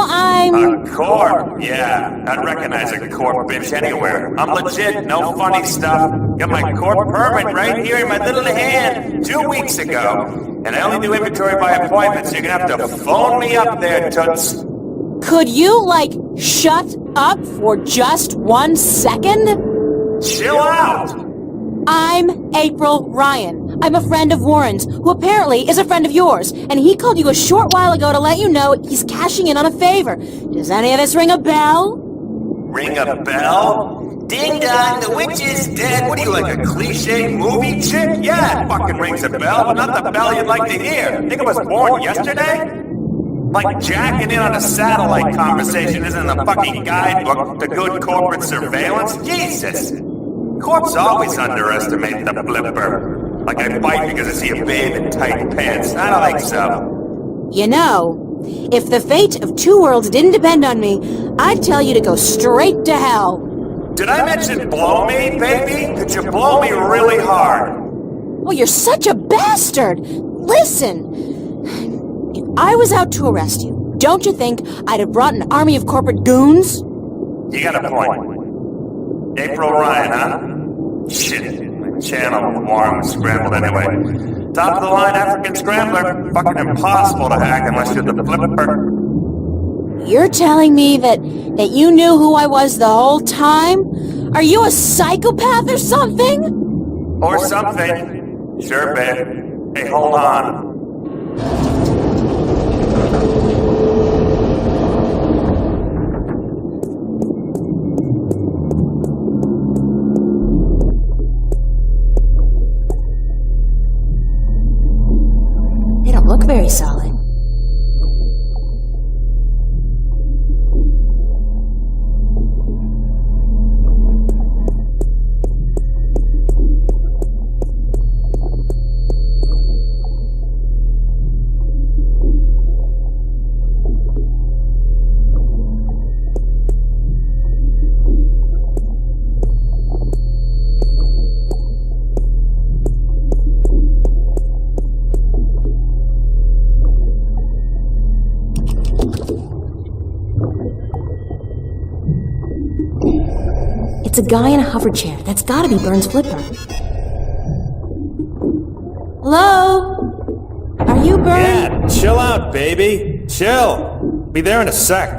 I'm... A corp? Yeah, I'd recognize a corp bitch anywhere. I'm legit, no funny stuff. Got my corp permit right here in my little hand 2 weeks ago. And I only do inventory by appointment, so you're gonna have to phone me up there, toots. Could you, shut up for just 1 second? Chill out! I'm April Ryan. I'm a friend of Warren's, who apparently is a friend of yours, and he called you a short while ago to let you know he's cashing in on a favor. Does any of this ring a bell? Ring a bell? Ding dong, the witch is dead. What are you, like a cliche movie chick? Yeah, it fucking rings a bell, but not the bell you'd like to hear. Think I was born yesterday? Like jacking in on a satellite conversation isn't in the fucking guidebook to good corporate surveillance? Jesus! Corps always underestimate the flipper. Like I bite because I see a babe in tight pants. I don't think so. You know, if the fate of 2 worlds didn't depend on me, I'd tell you to go straight to hell. Did I mention blow me, baby? Could you blow me really hard? Oh, you're such a bastard! Listen, if I was out to arrest you, don't you think I'd have brought an army of corporate goons? You got a point. April Ryan, huh? Shit, my channel with Warren was scrambled anyway. Top of the line African scrambler. Fucking impossible to hack unless you're the flipper. You're telling me that you knew who I was the whole time? Are you a psychopath or something? Or something. Sure, babe. Hey, hold on. They don't look very solid. It's a guy in a hover chair. That's gotta be Burns' flipper. Hello? Are you Burns? Yeah, chill out, baby. Chill. Be there in a sec.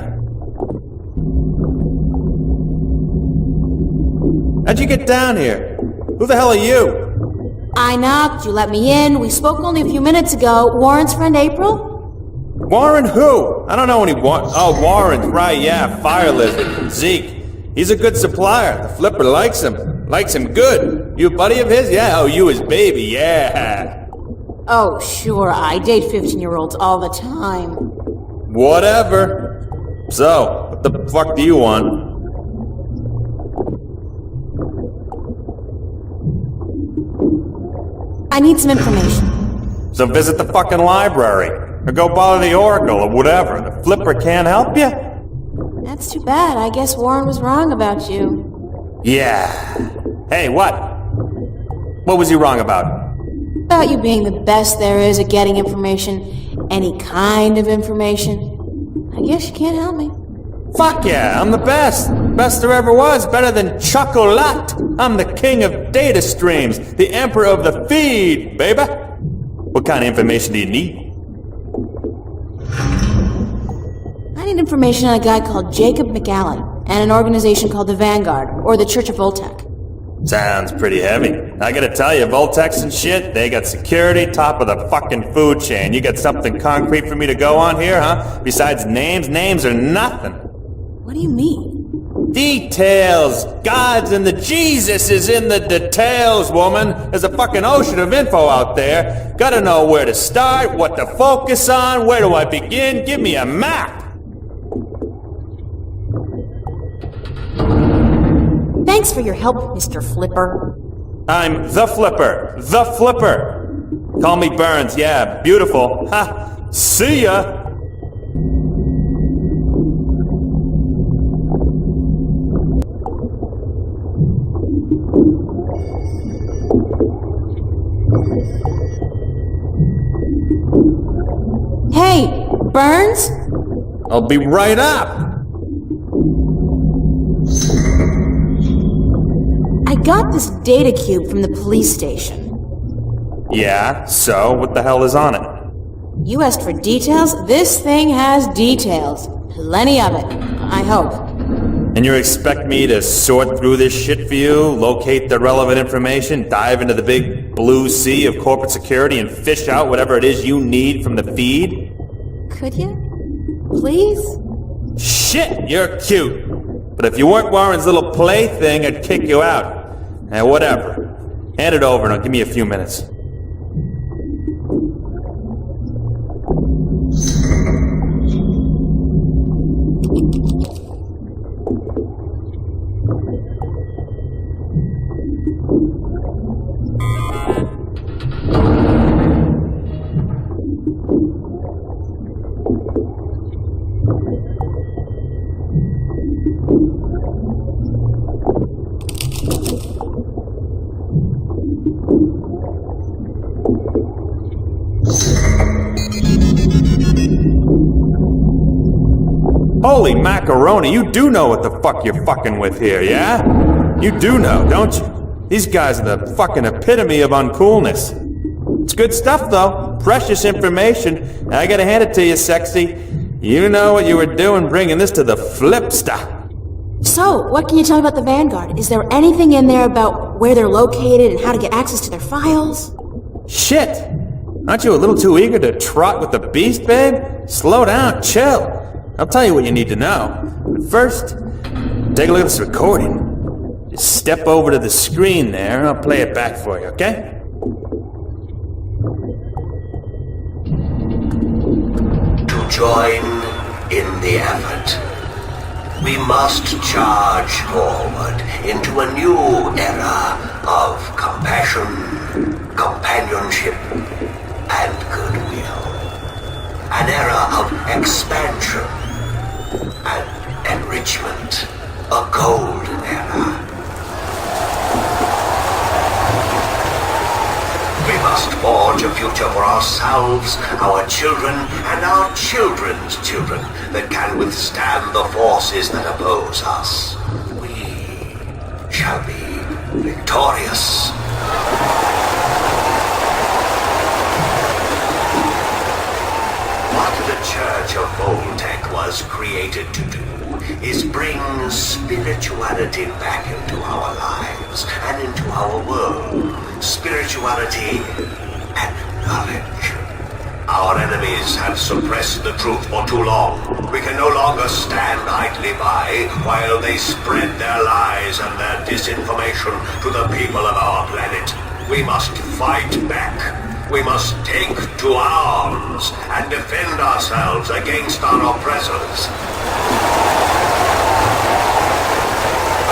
How'd you get down here? Who the hell are you? I knocked, you let me in. We spoke only a few minutes ago. Warren's friend April? Warren who? I don't know any Warren, right, yeah, Fire Lizard, Zeke. He's a good supplier. The flipper likes him. Likes him good. You a buddy of his? Yeah, oh, you his baby, yeah. Oh, sure, I date 15-year-olds all the time. Whatever. So, what the fuck do you want? I need some information. So visit the fucking library. Or go bother the Oracle or whatever. The flipper can't help you? That's too bad. I guess Warren was wrong about you. Yeah. Hey, what? What was he wrong about? About you being the best there is at getting information. Any kind of information. I guess you can't help me. Fuck yeah, I'm the best. Best there ever was. Better than Chocolat. I'm the king of data streams. The emperor of the feed, baby. What kind of information do you need? I need information on a guy called Jacob McAllen and an organization called the Vanguard, or the Church of Voltec. Sounds pretty heavy. I gotta tell you, Voltex and shit, they got security top of the fucking food chain. You got something concrete for me to go on here, huh? Besides names? Names are nothing. What do you mean? Details! God's and the Jesus is in the details, woman. There's a fucking ocean of info out there. Gotta know where to start, what to focus on, where do I begin? Give me a map! Thanks for your help, Mr. Flipper. I'm the Flipper. The Flipper. Call me Burns, yeah, beautiful. Ha! See ya! Hey, Burns? I'll be right up! I got this data cube from the police station. Yeah, so what the hell is on it? You asked for details? This thing has details. Plenty of it, I hope. And you expect me to sort through this shit for you, locate the relevant information, dive into the big blue sea of corporate security, and fish out whatever it is you need from the feed? Could you? Please? Shit, you're cute. But if you weren't Warren's little plaything, I'd kick you out. Now, whatever. Hand it over and give me a few minutes. Holy macaroni, you do know what the fuck you're fucking with here, yeah? You do know, don't you? These guys are the fucking epitome of uncoolness. It's good stuff, though. Precious information. I gotta hand it to you, sexy. You know what you were doing bringing this to the Flipster. So, what can you tell me about the Vanguard? Is there anything in there about where they're located and how to get access to their files? Shit! Aren't you a little too eager to trot with the beast, babe? Slow down, chill. I'll tell you what you need to know. But first, take a look at this recording. Just step over to the screen there, and I'll play it back for you, okay? To join in the effort, we must charge forward into a new era of compassion, companionship, and goodwill. An era of expansion and enrichment. A golden era. We must forge a future for ourselves, our children, and our children's children that can withstand the forces that oppose us. We shall be victorious. What the Church of Voltec was created to do is bring spirituality back into our lives and into our world. Spirituality and knowledge. Our enemies have suppressed the truth for too long. We can no longer stand idly by while they spread their lies and their disinformation to the people of our planet. We must fight back. We must take to arms and defend ourselves against our oppressors.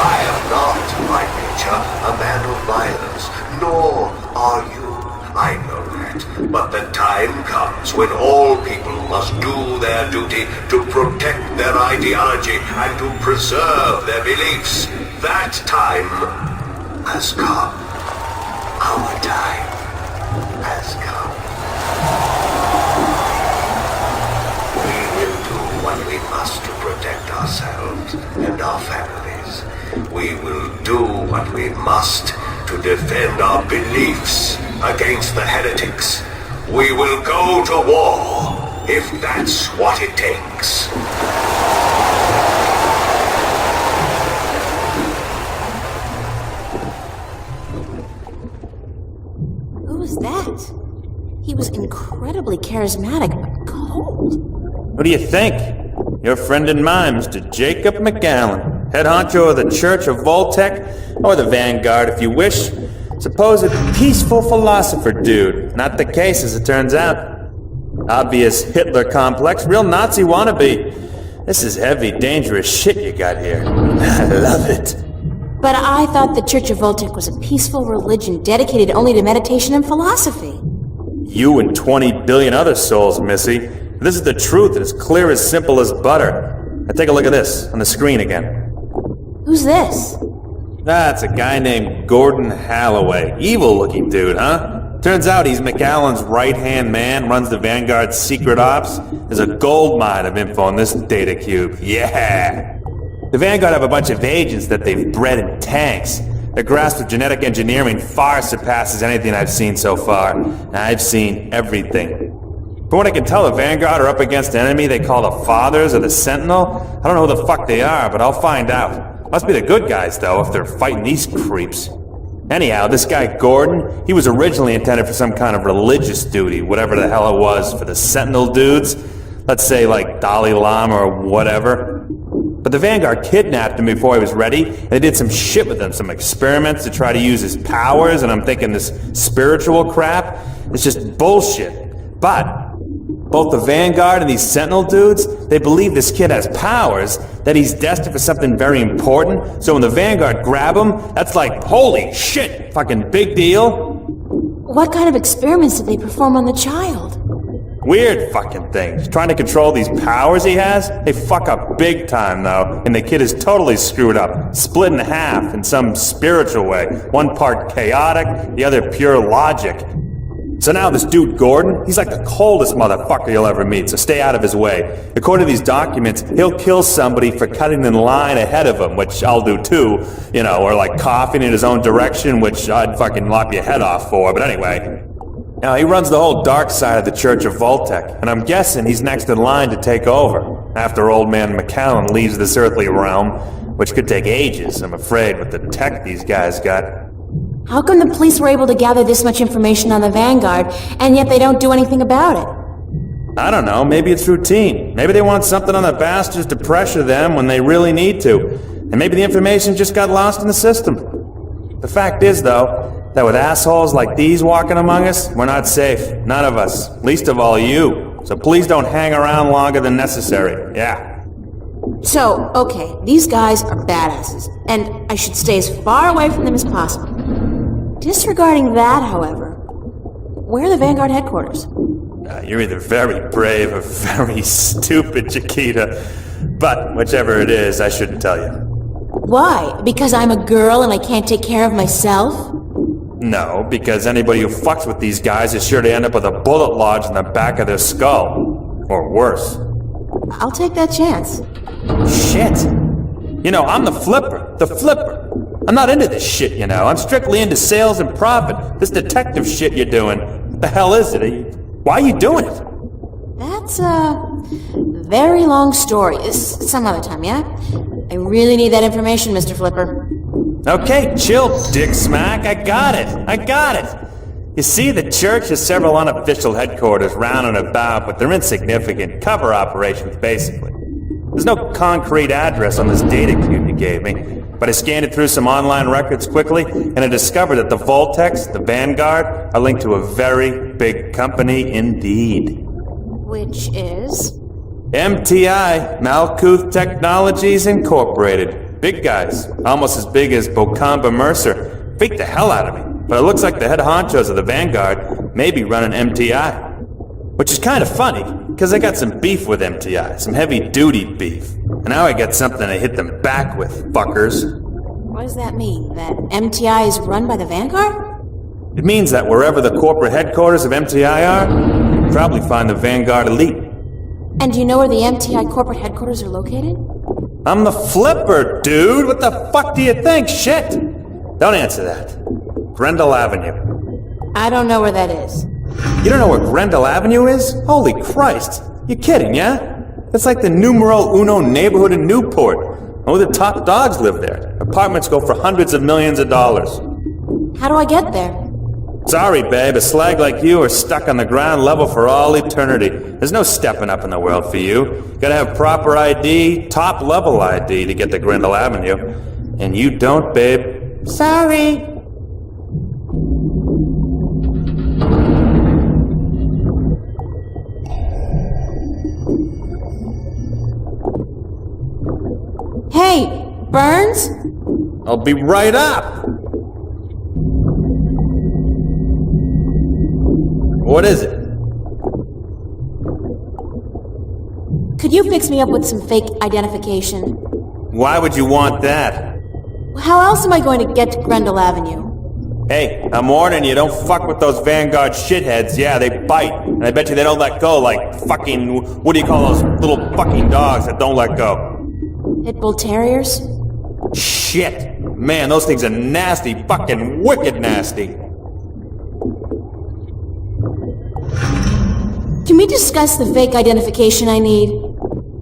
I am not, by nature, a man of violence, nor are you. I know that. But the time comes when all people must do their duty to protect their ideology and to preserve their beliefs. That time has come. Our time has come. We will do what we must to protect ourselves and our families. We will do what we must to defend our beliefs against the heretics. We will go to war if that's what it takes. Who was that? He was incredibly charismatic, but cold. What do you think? Your friend and mine, Mr. Jacob McAllen. head honcho of the Church of Voltec, or the Vanguard if you wish. Supposed peaceful philosopher dude. Not the case, as it turns out. Obvious Hitler complex, real Nazi wannabe. This is heavy, dangerous shit you got here. I love it. But I thought the Church of Voltec was a peaceful religion dedicated only to meditation and philosophy. You and 20 billion other souls, Missy. This is the truth, and it's clear as simple as butter. Now take a look at this, on the screen again. Who's this? That's a guy named Gordon Halloway. Evil-looking dude, huh? Turns out he's McAllen's right-hand man, runs the Vanguard's secret ops. There's a gold mine of info in this data cube. Yeah! The Vanguard have a bunch of agents that they've bred in tanks. Their grasp of genetic engineering far surpasses anything I've seen so far. I've seen everything. From what I can tell, the Vanguard are up against an enemy they call the Fathers or the Sentinel. I don't know who the fuck they are, but I'll find out. Must be the good guys, though, if they're fighting these creeps. Anyhow, this guy Gordon, he was originally intended for some kind of religious duty, whatever the hell it was, for the Sentinel dudes. Let's say, like, Dalai Lama or whatever. But the Vanguard kidnapped him before he was ready, and they did some shit with him, some experiments to try to use his powers, and I'm thinking this spiritual crap, it's just bullshit. But both the Vanguard and these Sentinel dudes, they believe this kid has powers, that he's destined for something very important, so when the Vanguard grab him, that's like, holy shit, fucking big deal. What kind of experiments did they perform on the child? Weird fucking things. Trying to control these powers he has, they fuck up big time though, and the kid is totally screwed up, split in half in some spiritual way. One part chaotic, the other pure logic. So now this dude Gordon, he's like the coldest motherfucker you'll ever meet, so stay out of his way. According to these documents, he'll kill somebody for cutting in line ahead of him, which I'll do too, you know, or like coughing in his own direction, which I'd fucking lop your head off for, but anyway. Now, he runs the whole dark side of the Church of Voltec, and I'm guessing he's next in line to take over, after old man McAllen leaves this earthly realm, which could take ages, I'm afraid, with the tech these guys got. How come the police were able to gather this much information on the Vanguard, and yet they don't do anything about it? I don't know, maybe it's routine. Maybe they want something on the bastards to pressure them when they really need to, and maybe the information just got lost in the system. The fact is, though, that with assholes like these walking among us, we're not safe. None of us. Least of all you. So please don't hang around longer than necessary. Yeah. So, okay, these guys are badasses, and I should stay as far away from them as possible. Disregarding that, however, where are the Vanguard headquarters? You're either very brave or very stupid, Chiquita. But whichever it is, I shouldn't tell you. Why? Because I'm a girl and I can't take care of myself? No, because anybody who fucks with these guys is sure to end up with a bullet lodged in the back of their skull. Or worse. I'll take that chance. Shit. You know, I'm the flipper. The flipper. I'm not into this shit, you know. I'm strictly into sales and profit. This detective shit you're doing. What the hell is it? Why are you doing it? That's a very long story. Some other time, yeah? I really need that information, Mr. Flipper. Okay, chill, Dick Smack. I got it. You see, the church has several unofficial headquarters round and about, but they're insignificant. Cover operations, basically. There's no concrete address on this data cube you gave me, but I scanned it through some online records quickly, and I discovered that the Voltecs, the Vanguard, are linked to a very big company indeed. Which is? MTI, Malkuth Technologies Incorporated. Big guys, almost as big as Bocamba Mercer. Freaked the hell out of me, but it looks like the head honchos of the Vanguard may be running MTI. Which is kind of funny, because I got some beef with MTI, some heavy-duty beef. And now I got something to hit them back with, fuckers. What does that mean? That MTI is run by the Vanguard? It means that wherever the corporate headquarters of MTI are, you'll probably find the Vanguard elite. And do you know where the MTI corporate headquarters are located? I'm the flipper, dude! What the fuck do you think? Shit! Don't answer that. Grendel Avenue. I don't know where that is. You don't know where Grendel Avenue is? Holy Christ! You kidding, yeah? It's like the numero uno neighborhood in Newport. Only the top dogs live there. Apartments go for hundreds of millions of dollars. How do I get there? Sorry, babe, a slag like you are stuck on the ground level for all eternity. There's no stepping up in the world for you. Gotta have proper ID, top level ID to get to Grindle Avenue. And you don't, babe. Sorry. Hey, Burns? I'll be right up. What is it? Could you fix me up with some fake identification? Why would you want that? How else am I going to get to Grendel Avenue? Hey, I'm warning you, don't fuck with those Vanguard shitheads. Yeah, they bite. And I bet you they don't let go like fucking, what do you call those little fucking dogs that don't let go? Pitbull Terriers? Shit. Man, those things are nasty, fucking wicked nasty. Can we discuss the fake identification I need?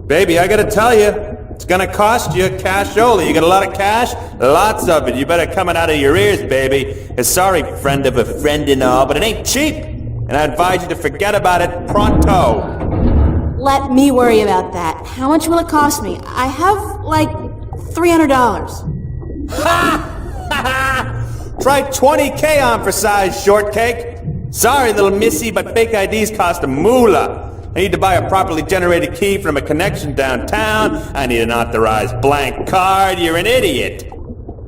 Baby, I gotta tell you, it's gonna cost you cash only. You got a lot of cash? Lots of it. You better come it out of your ears, baby. Sorry, friend of a friend and all, but it ain't cheap. And I advise you to forget about it pronto. Let me worry about that. How much will it cost me? I have, like, $300. Ha! Try 20K on for size, shortcake. Sorry, little missy, but fake IDs cost a moolah. I need to buy a properly generated key from a connection downtown. I need an authorized blank card. You're an idiot.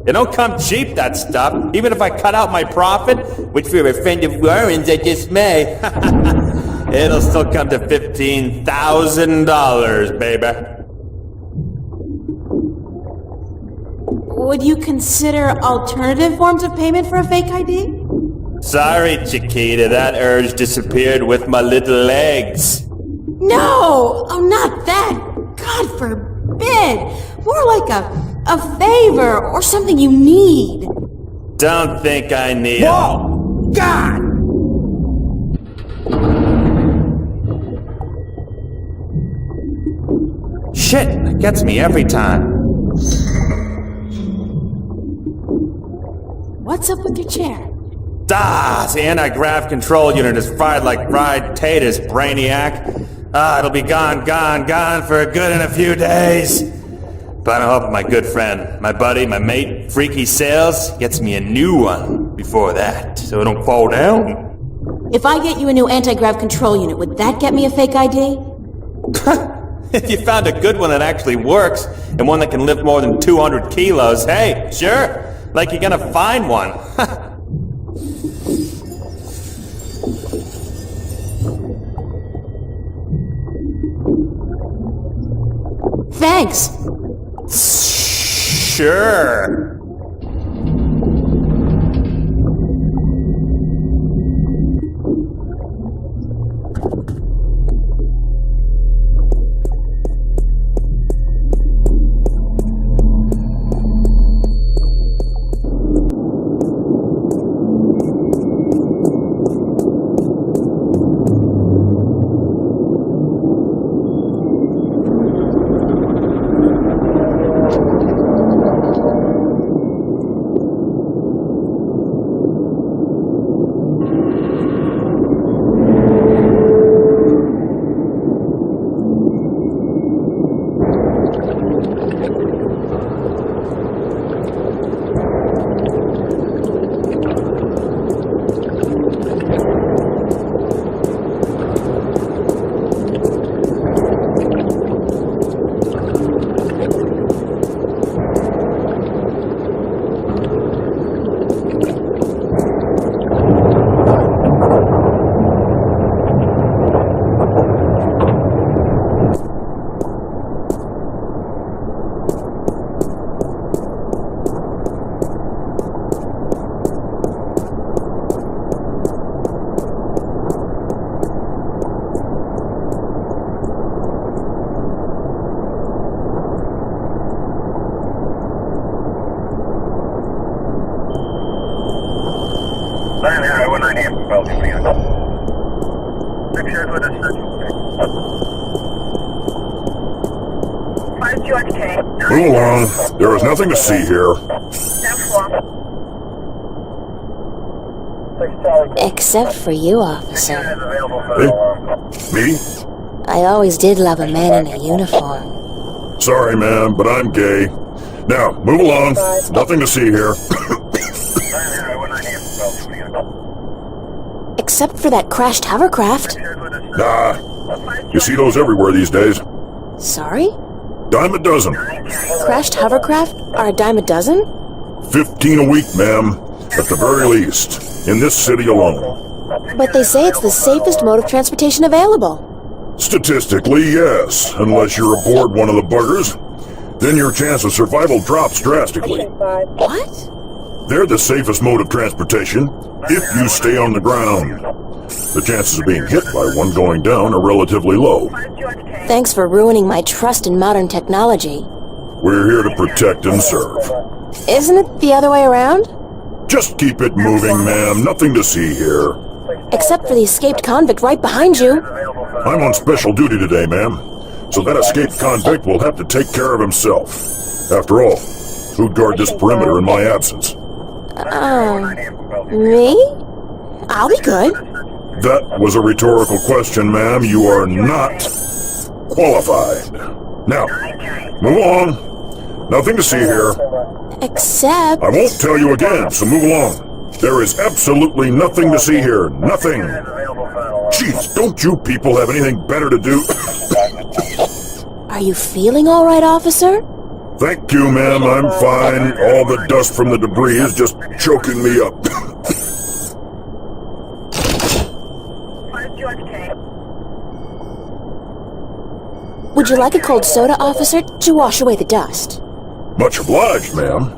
It don't come cheap, that stuff. Even if I cut out my profit, which for a friend of Warren's I just may, it'll still come to $15,000, baby. Would you consider alternative forms of payment for a fake ID? Sorry, Chiquita, that urge disappeared with my little legs. No! Oh, not that! God forbid! More like a favor or something you need. Don't think I need Whoa! God! Shit, it gets me every time. What's up with your chair? The anti-grav control unit is fried like fried taters, brainiac. It'll be gone for good in a few days. But I hope my good friend, my buddy, my mate, Freaky Sales, gets me a new one before that, so it don't fall down. If I get you a new anti-grav control unit, would that get me a fake ID? If you found a good one that actually works, and one that can lift more than 200 kilos, hey, sure, like you're gonna find one. Thanks. Sure. Move along. There is nothing to see here. Except for you, officer. Hey? Me? I always did love a man in a uniform. Sorry, man, but I'm gay. Now, move along. Nothing to see here. Except for that crashed hovercraft. Nah. You see those everywhere these days. Sorry? Dime a dozen. Crashed hovercraft are a dime a dozen? 15 a week, ma'am. At the very least. In this city alone. But they say it's the safest mode of transportation available. Statistically, yes. Unless you're aboard one of the buggers. Then your chance of survival drops drastically. What? They're the safest mode of transportation if you stay on the ground. The chances of being hit by one going down are relatively low. Thanks for ruining my trust in modern technology. We're here to protect and serve. Isn't it the other way around? Just keep it moving, ma'am. Nothing to see here. Except for the escaped convict right behind you. I'm on special duty today, ma'am. So that escaped convict will have to take care of himself. After all, who'd guard this perimeter in my absence? Me? I'll be good. That was a rhetorical question, ma'am. You are not qualified. Now, move along. Nothing to see here. Except... I won't tell you again, so move along. There is absolutely nothing to see here. Nothing. Jeez, don't you people have anything better to do? Are you feeling all right, officer? Thank you, ma'am. I'm fine. All the dust from the debris is just choking me up. Would you like a cold soda, officer, to wash away the dust? Much obliged, ma'am.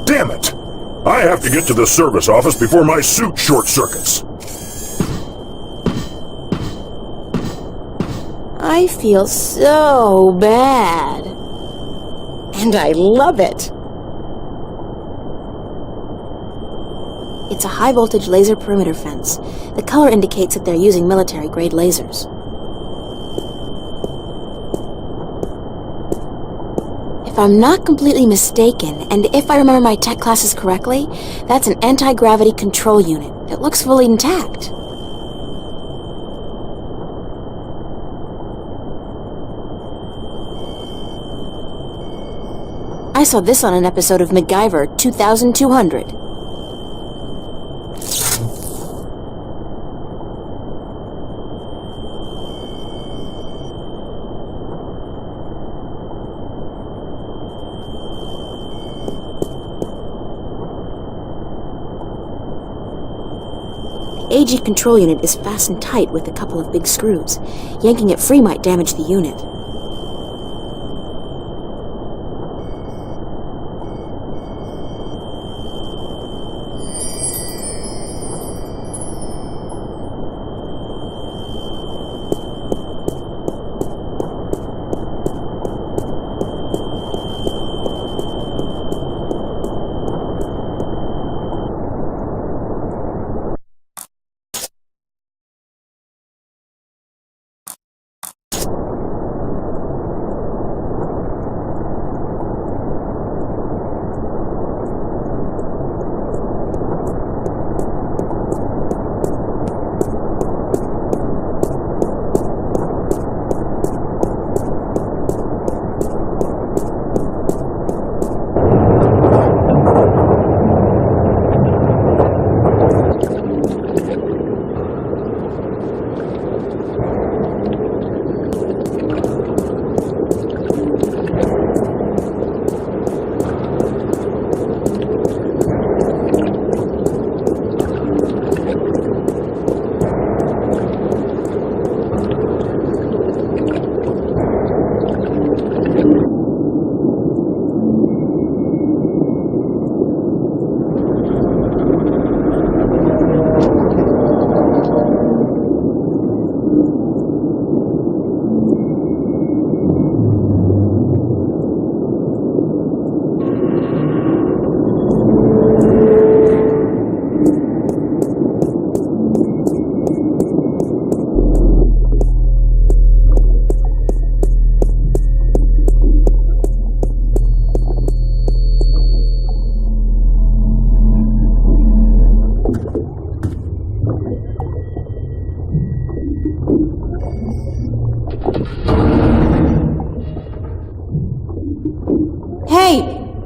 Damn it! I have to get to the service office before my suit short circuits. I feel so bad. And I love it. It's a high-voltage laser perimeter fence. The color indicates that they're using military-grade lasers. If I'm not completely mistaken, and if I remember my tech classes correctly, that's an anti-gravity control unit that looks fully intact. I saw this on an episode of MacGyver 2200. The AG control unit is fastened tight with a couple of big screws. Yanking it free might damage the unit.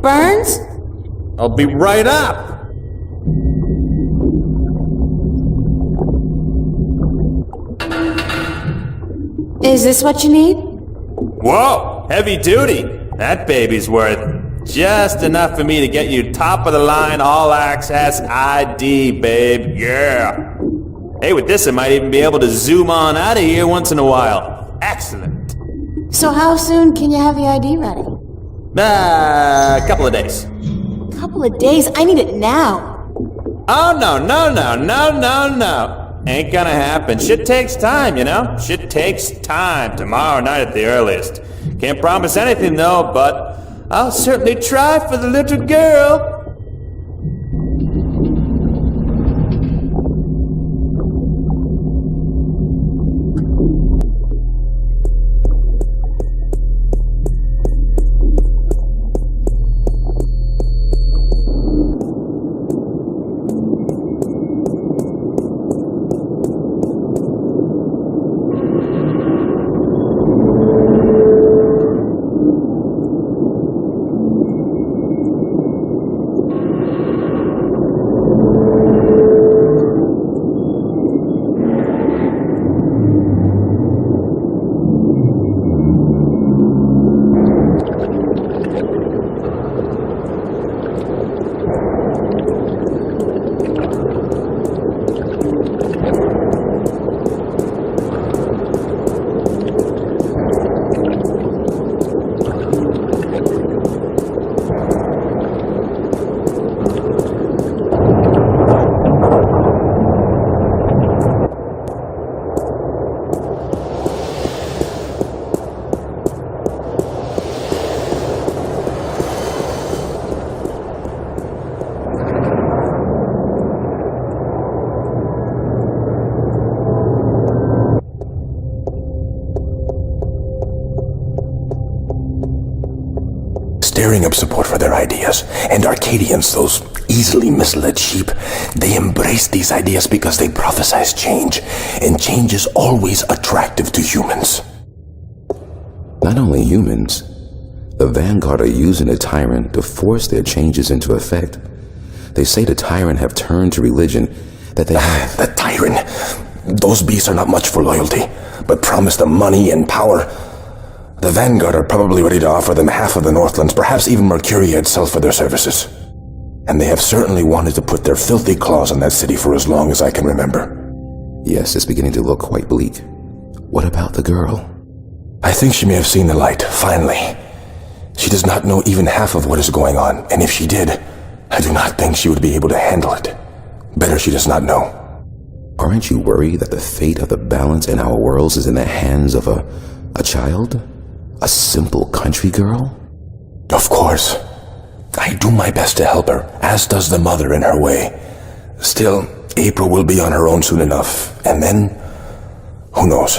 Burns? I'll be right up. Is this what you need? Whoa, heavy duty. That baby's worth just enough for me to get you top of the line all access ID, babe. Yeah. Hey, with this I might even be able to zoom on out of here once in a while. Excellent. So how soon can you have the ID ready? A couple of days. Couple of days? I need it now. Oh, no. Ain't gonna happen. Shit takes time, you know? Shit takes time. Tomorrow night at the earliest. Can't promise anything, though, but I'll certainly try for the little girl. Stirring up support for their ideas. And Arcadians, those easily misled sheep, they embrace these ideas because they prophesize change. And change is always attractive to humans. Not only humans, the Vanguard are using the Tyrant to force their changes into effect. They say the Tyrant have turned to religion, that they have... The Tyrant? Those beasts are not much for loyalty, but promise them money and power. The Vanguard are probably ready to offer them half of the Northlands, perhaps even Mercuria itself for their services. And they have certainly wanted to put their filthy claws on that city for as long as I can remember. Yes, it's beginning to look quite bleak. What about the girl? I think she may have seen the light, finally. She does not know even half of what is going on, and if she did, I do not think she would be able to handle it. Better she does not know. Aren't you worried that the fate of the balance in our worlds is in the hands of a child? A simple country girl? Of course. I do my best to help her, as does the mother in her way. Still, April will be on her own soon enough, and then, who knows?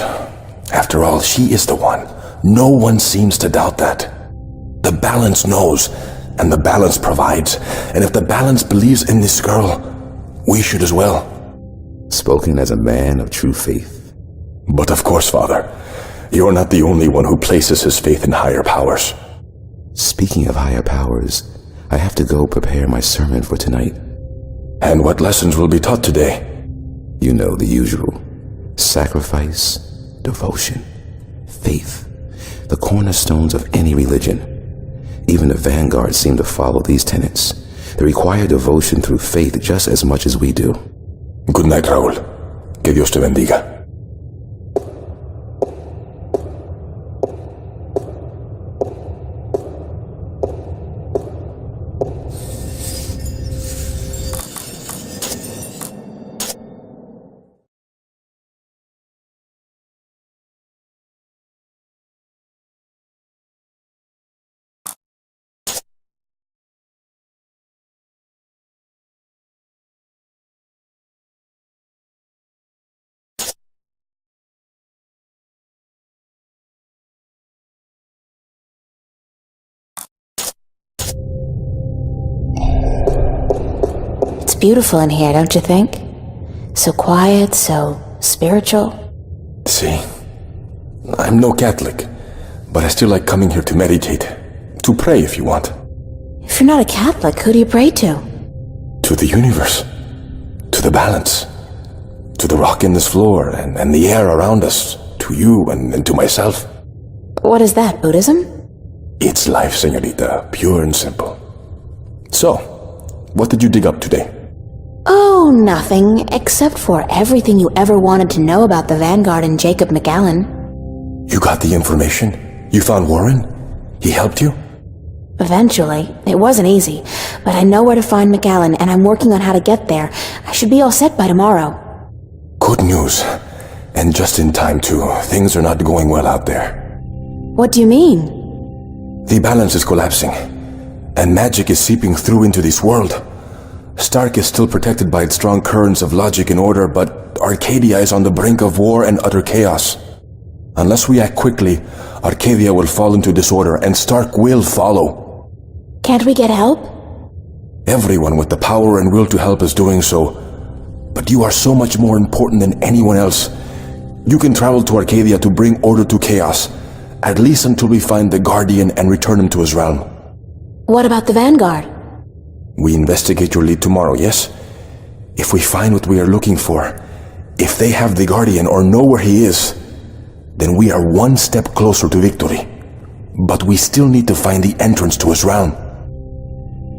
After all, she is the one. No one seems to doubt that. The balance knows, and the balance provides, and if the balance believes in this girl, we should as well. Spoken as a man of true faith. But of course, Father, you're not the only one who places his faith in higher powers. Speaking of higher powers, I have to go prepare my sermon for tonight. And what lessons will be taught today? You know, the usual. Sacrifice, devotion, faith, the cornerstones of any religion. Even the Vanguard seem to follow these tenets. They require devotion through faith just as much as we do. Good night, Raúl. Que Dios te bendiga. Beautiful in here, don't you think? So quiet, so spiritual. See, I'm no Catholic, but I still like coming here to meditate. To pray if you want. If you're not a Catholic, who do you pray to? To the universe. To the balance. To the rock in this floor and the air around us. To you and to myself. What is that, Buddhism? It's life, señorita. Pure and simple. So, what did you dig up today? Oh, nothing, except for everything you ever wanted to know about the Vanguard and Jacob McAllen. You got the information? You found Warren? He helped you? Eventually. It wasn't easy, but I know where to find McAllen, and I'm working on how to get there. I should be all set by tomorrow. Good news. And just in time, too. Things are not going well out there. What do you mean? The balance is collapsing, and magic is seeping through into this world. Stark is still protected by its strong currents of logic and order, but Arcadia is on the brink of war and utter chaos. Unless we act quickly, Arcadia will fall into disorder, and Stark will follow. Can't we get help? Everyone with the power and will to help is doing so. But you are so much more important than anyone else. You can travel to Arcadia to bring order to chaos, at least until we find the Guardian and return him to his realm. What about the Vanguard? We investigate your lead tomorrow, yes? If we find what we are looking for, if they have the Guardian or know where he is, then we are one step closer to victory. But we still need to find the entrance to his realm.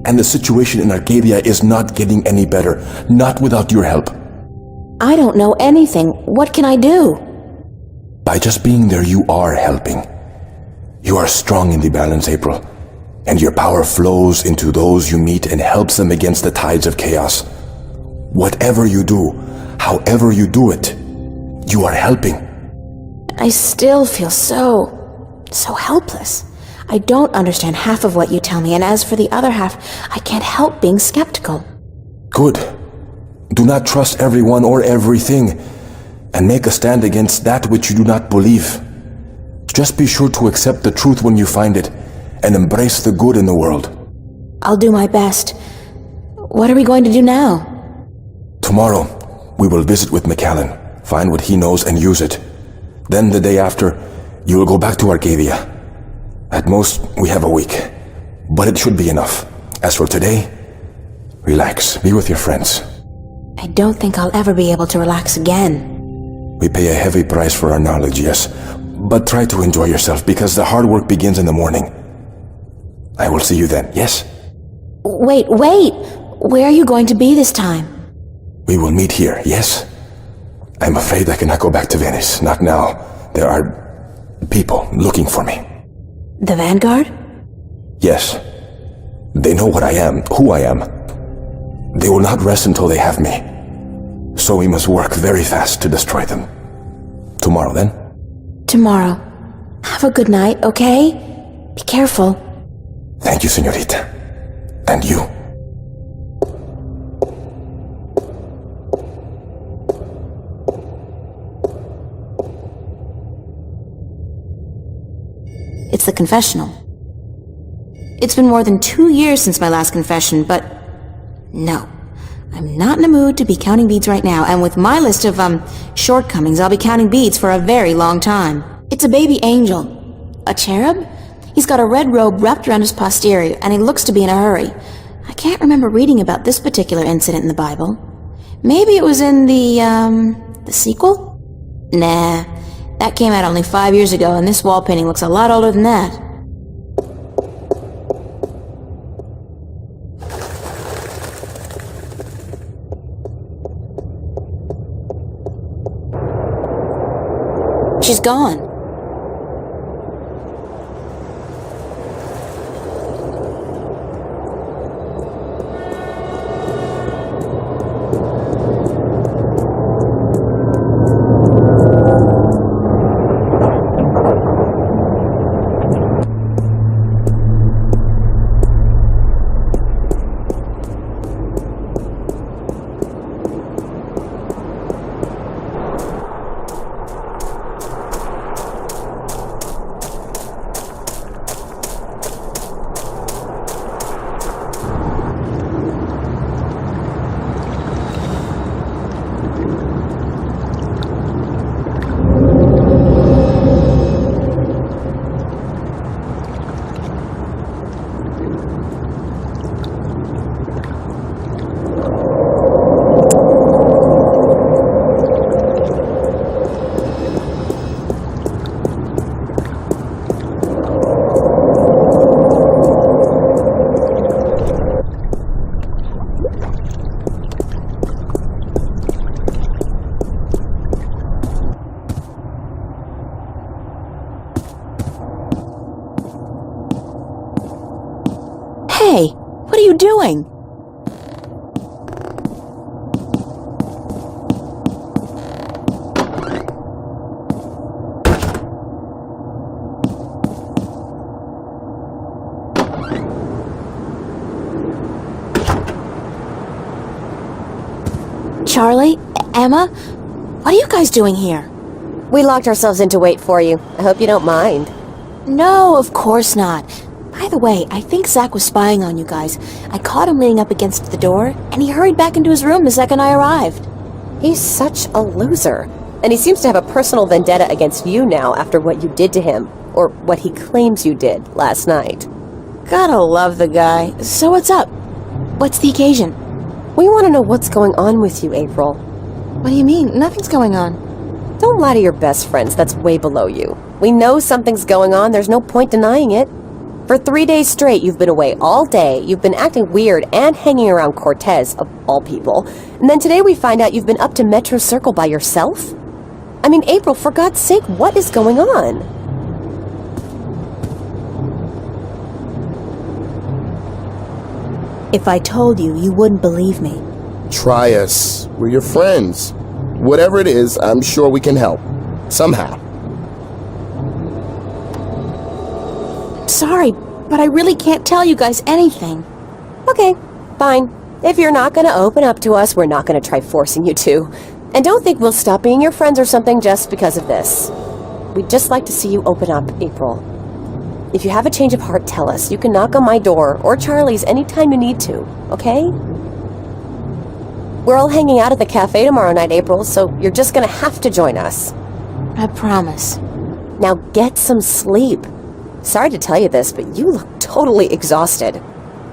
And the situation in Arcadia is not getting any better, not without your help. I don't know anything. What can I do? By just being there, you are helping. You are strong in the balance, April. And your power flows into those you meet and helps them against the tides of chaos. Whatever you do, however you do it, you are helping. I still feel so helpless. I don't understand half of what you tell me, and as for the other half, I can't help being skeptical. Good. Do not trust everyone or everything, and make a stand against that which you do not believe. Just be sure to accept the truth when you find it, and embrace the good in the world. I'll do my best. What are we going to do now? Tomorrow, we will visit with McAllen, find what he knows and use it. Then the day after, you will go back to Arcadia. At most, we have a week, but it should be enough. As for today, relax, be with your friends. I don't think I'll ever be able to relax again. We pay a heavy price for our knowledge, yes, but try to enjoy yourself because the hard work begins in the morning. I will see you then, yes? Wait! Where are you going to be this time? We will meet here, yes? I'm afraid I cannot go back to Venice, not now. There are people looking for me. The Vanguard? Yes. They know what I am, who I am. They will not rest until they have me. So we must work very fast to destroy them. Tomorrow, then? Tomorrow. Have a good night, okay? Be careful. Thank you, señorita. And you. It's the confessional. It's been more than 2 years since my last confession, but no. I'm not in a mood to be counting beads right now, and with my list of, shortcomings, I'll be counting beads for a very long time. It's a baby angel. A cherub? He's got a red robe wrapped around his posterior, and he looks to be in a hurry. I can't remember reading about this particular incident in the Bible. Maybe it was in the sequel? Nah, that came out only 5 years ago, and this wall painting looks a lot older than that. She's gone. doing? Charlie? Emma? What are you guys doing here? We locked ourselves in to wait for you. I hope you don't mind. No, of course not. By the way, I think Zach was spying on you guys. I caught him leaning up against the door, and he hurried back into his room the second I arrived. He's such a loser. And he seems to have a personal vendetta against you now after what you did to him. Or what he claims you did last night. Gotta love the guy. So what's up? What's the occasion? We want to know what's going on with you, April. What do you mean? Nothing's going on. Don't lie to your best friends. That's way below you. We know something's going on. There's no point denying it. For 3 days straight, you've been away all day. You've been acting weird and hanging around Cortez, of all people. And then today we find out you've been up to Metro Circle by yourself? I mean, April, for God's sake, what is going on? If I told you, you wouldn't believe me. Try us. We're your friends. Whatever it is, I'm sure we can help. Somehow. Sorry, but I really can't tell you guys anything. Okay, fine. If you're not going to open up to us, we're not going to try forcing you to. And don't think we'll stop being your friends or something just because of this. We'd just like to see you open up, April. If you have a change of heart, tell us. You can knock on my door or Charlie's anytime you need to, okay? We're all hanging out at the cafe tomorrow night, April, so you're just gonna have to join us. I promise. Now get some sleep. Sorry to tell you this, but you look totally exhausted.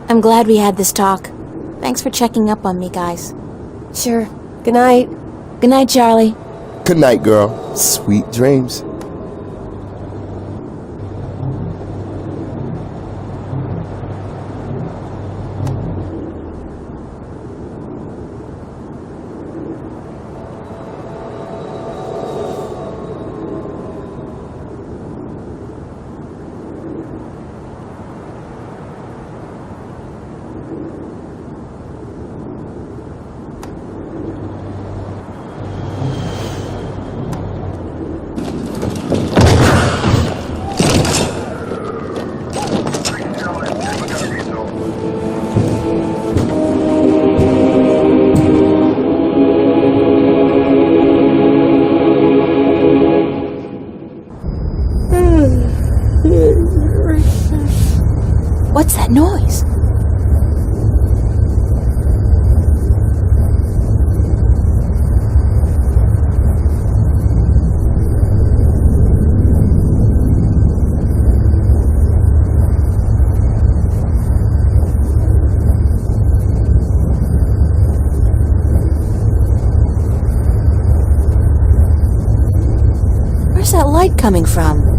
I'm glad we had this talk. Thanks for checking up on me, guys. Sure. Good night. Good night, Charlie. Good night, girl. Sweet dreams. What's that noise? Where's that light coming from?